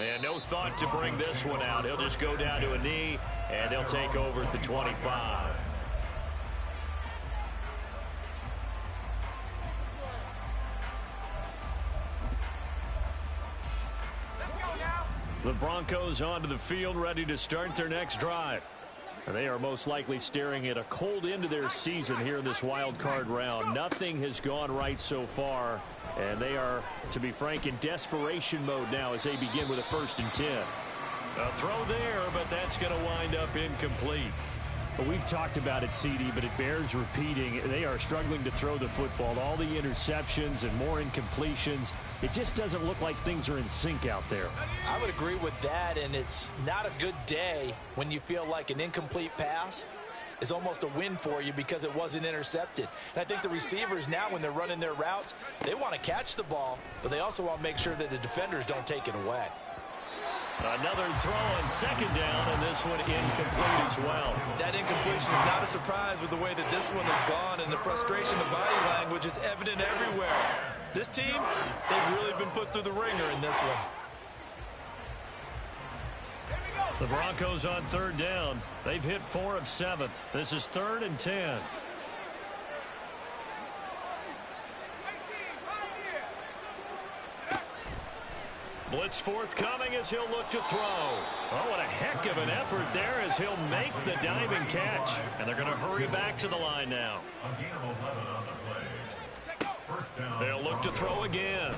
And no thought to bring this one out. He'll just go down to a knee, and they'll take over at the 25. The Broncos onto the field, ready to start their next drive. And they are most likely staring at a cold end to their season here in this wild card round. Nothing has gone right so far, and they are, to be frank, in desperation mode now as they begin with a 1st and 10. A throw there, but that's going to wind up incomplete. Well, we've talked about it, CD, but it bears repeating. They are struggling to throw the football. All the interceptions and more incompletions. It just doesn't look like things are in sync out there. I would agree with that, and it's not a good day when you feel like an incomplete pass is almost a win for you because it wasn't intercepted. And I think the receivers now, when they're running their routes, they want to catch the ball, but they also want to make sure that the defenders don't take it away. Another throw on 2nd down, and this one incomplete as well. That incompletion is not a surprise with the way that this one has gone, and the frustration of body language is evident everywhere. This team, they've really been put through the ringer in this one. The Broncos on 3rd down. They've hit 4 of 7. This is 3rd and 10. Blitz forthcoming as he'll look to throw. Oh, what a heck of an effort there as he'll make the diving catch. And they're going to hurry back to the line now. They'll look to throw again.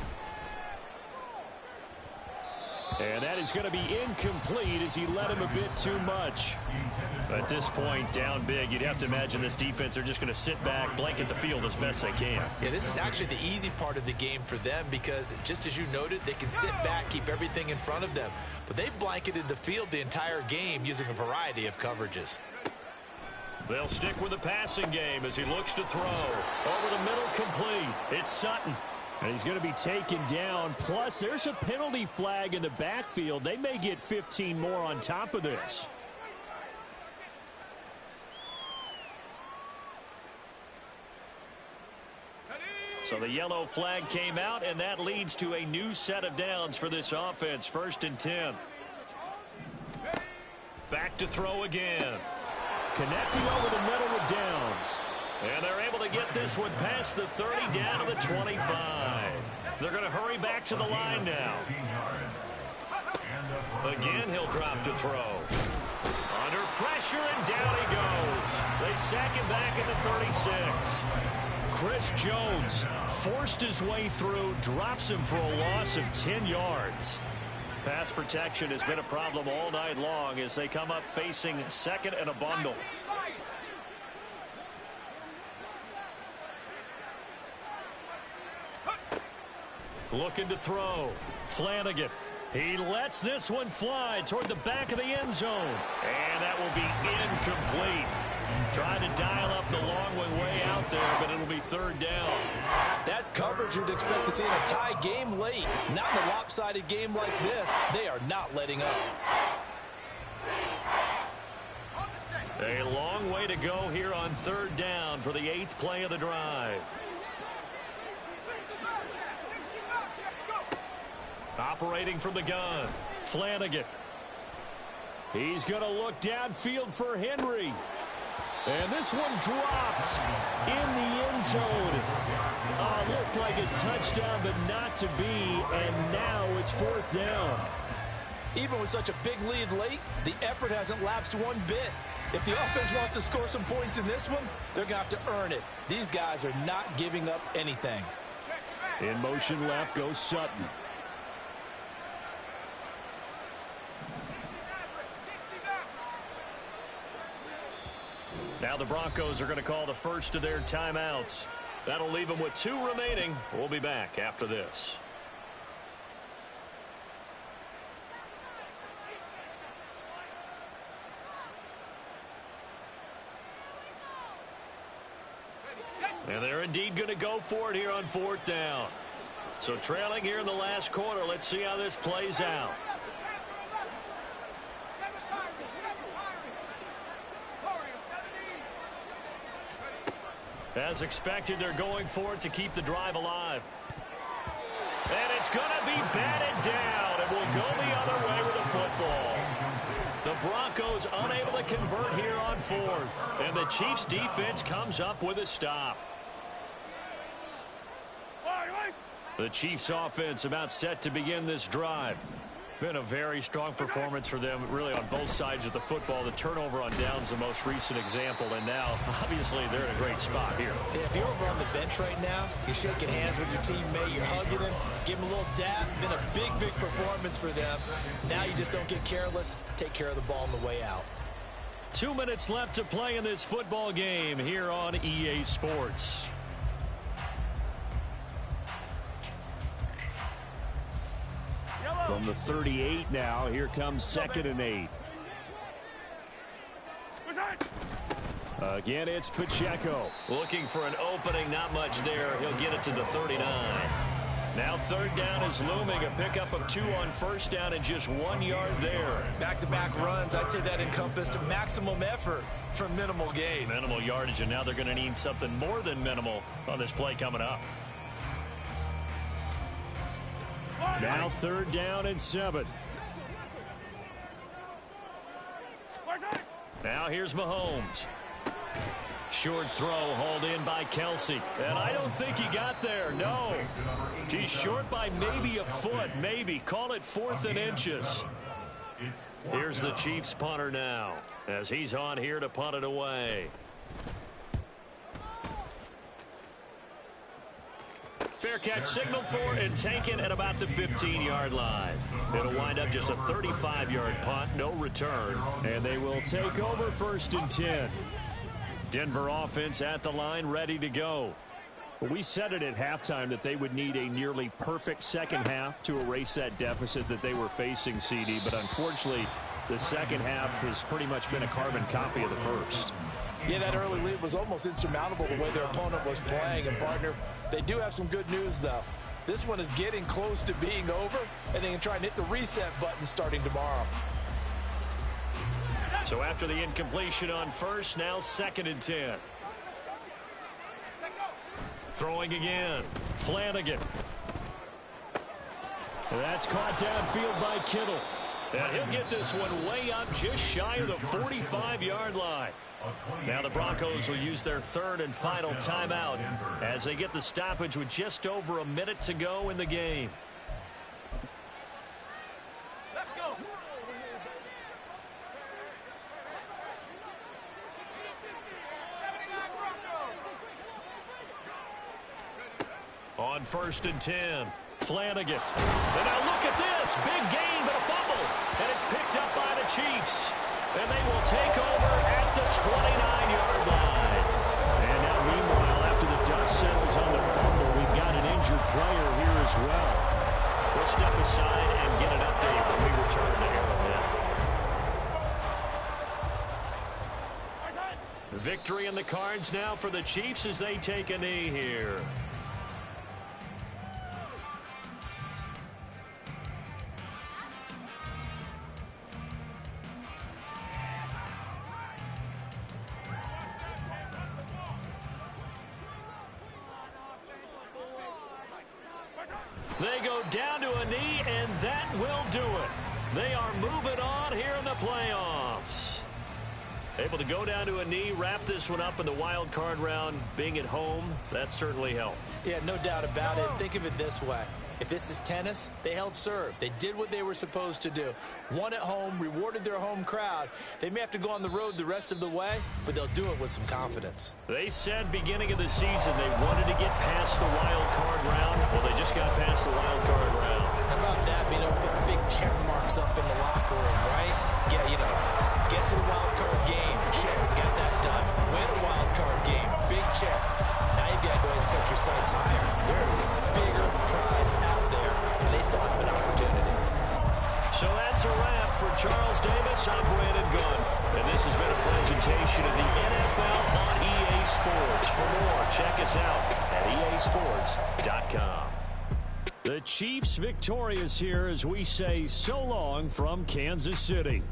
And that is going to be incomplete as he led him a bit too much. At this point, down big, you'd have to imagine this defense are just going to sit back, blanket the field as best they can. Yeah, this is actually the easy part of the game for them because, just as you noted, they can sit back, keep everything in front of them. But they've blanketed the field the entire game using a variety of coverages. They'll stick with the passing game as he looks to throw. Over the middle, complete. It's Sutton. And he's going to be taken down. Plus, there's a penalty flag in the backfield. They may get 15 more on top of this. So the yellow flag came out, and that leads to a new set of downs for this offense. 1st and 10. Back to throw again. Connecting over the middle with Downs. And they're able to get this one past the 30 down to the 25. They're going to hurry back to the line now. Again, he'll drop to throw. Under pressure, and down he goes. They sack him back at the 36. Chris Jones forced his way through, drops him for a loss of 10 yards. Pass protection has been a problem all night long as they come up facing 2nd and a bundle. Looking to throw. Flanagan. He lets this one fly toward the back of the end zone. And that will be incomplete. Trying to dial up the long one way out there, but it'll be 3rd down. That's coverage you'd expect to see in a tie game late. Not in a lopsided game like this. They are not letting up. A long way to go here on 3rd down for the 8th play of the drive. Operating from the gun, Flanagan. He's going to look downfield for Henry. And this one dropped in the end zone. Looked like a touchdown, but not to be. And now it's 4th down. Even with such a big lead late, the effort hasn't lapsed one bit. If the offense wants to score some points in this one, they're going to have to earn it. These guys are not giving up anything. In motion left goes Sutton. Now the Broncos are going to call the first of their timeouts. That'll leave them with 2 remaining. We'll be back after this. And they're indeed going to go for it here on 4th down. So trailing here in the last quarter. Let's see how this plays out. As expected, they're going for it to keep the drive alive. And it's going to be batted down. It will go the other way with the football. The Broncos unable to convert here on 4th. And the Chiefs' defense comes up with a stop. The Chiefs' offense about set to begin this drive. Been a very strong performance for them, really, on both sides of the football. The turnover on downs, the most recent example, and now, obviously, they're in a great spot here. If you're over on the bench right now, you're shaking hands with your teammate, you're hugging him, give him a little dap. Been a big, big performance for them. Now you just don't get careless. Take care of the ball on the way out. 2 minutes left to play in this football game here on EA Sports. From the 38 now, here comes 2nd and 8. Again, it's Pacheco. Looking for an opening, not much there. He'll get it to the 39. Now 3rd down is looming. A pickup of 2 on 1st down and just 1 yard there. Back-to-back runs, I'd say that encompassed maximum effort for minimal gain. Minimal yardage, and now they're going to need something more than minimal on this play coming up. Now 3rd down and 7. Now here's Mahomes. Short throw hauled in by Kelsey. And I don't think he got there. No. He's short by maybe a foot. Maybe. Call it 4th and inches. Here's the Chiefs punter now as he's on here to punt it away. fair catch signaled for and taken at about the 15-yard line. It'll wind up just a 35-yard punt, no return, and they will take over 1st and 10. Denver offense at the line, ready to go. We said it at halftime that they would need a nearly perfect second half to erase that deficit that they were facing, CD, but unfortunately, the second half has pretty much been a carbon copy of the first. Yeah, that early lead was almost insurmountable the way their opponent was playing. And, partner, they do have some good news, though. This one is getting close to being over, and they can try and hit the reset button starting tomorrow. So after the incompletion on first, now 2nd and 10. Throwing again. Flanagan. That's caught downfield by Kittle. And he'll get this one way up just shy of the 45-yard line. Now the Broncos will use their 3rd and final timeout as they get the stoppage with just over a minute to go in the game. Let's go. On 1st and 10, Flanagan. And now look at this. Big gain, but a fumble. And it's picked up by the Chiefs. And they will take over at the 29-yard line. And now, meanwhile, after the dust settles on the fumble, we've got an injured player here as well. We'll step aside and get an update when we return to Arrowhead. Victory in the cards now for the Chiefs as they take a knee here. They go down to a knee, and that will do it. They are moving on here in the playoffs. Able to go down to a knee, wrap this one up in the wild card round. Being at home, that certainly helped. Yeah, no doubt about it. Think of it this way. If this is tennis, they held serve. They did what they were supposed to do. Won at home, rewarded their home crowd. They may have to go on the road the rest of the way, but they'll do it with some confidence. They said beginning of the season they wanted to get past the wild card round. Well, they just got past the wild card round. How about that? Being able to put the big check marks up in the locker room, right? Yeah, get to the wild card game. Check, got that done. Win a wild card game. Big check. Now you've got to go ahead and set your sights higher. There is a bigger prize out there, and they still have an opportunity. So that's a wrap for Charles Davis. I'm Brandon Gunn, and this has been a presentation of the NFL on EA Sports. For more, check us out at easports.com. The Chiefs victorious here as we say so long from Kansas City.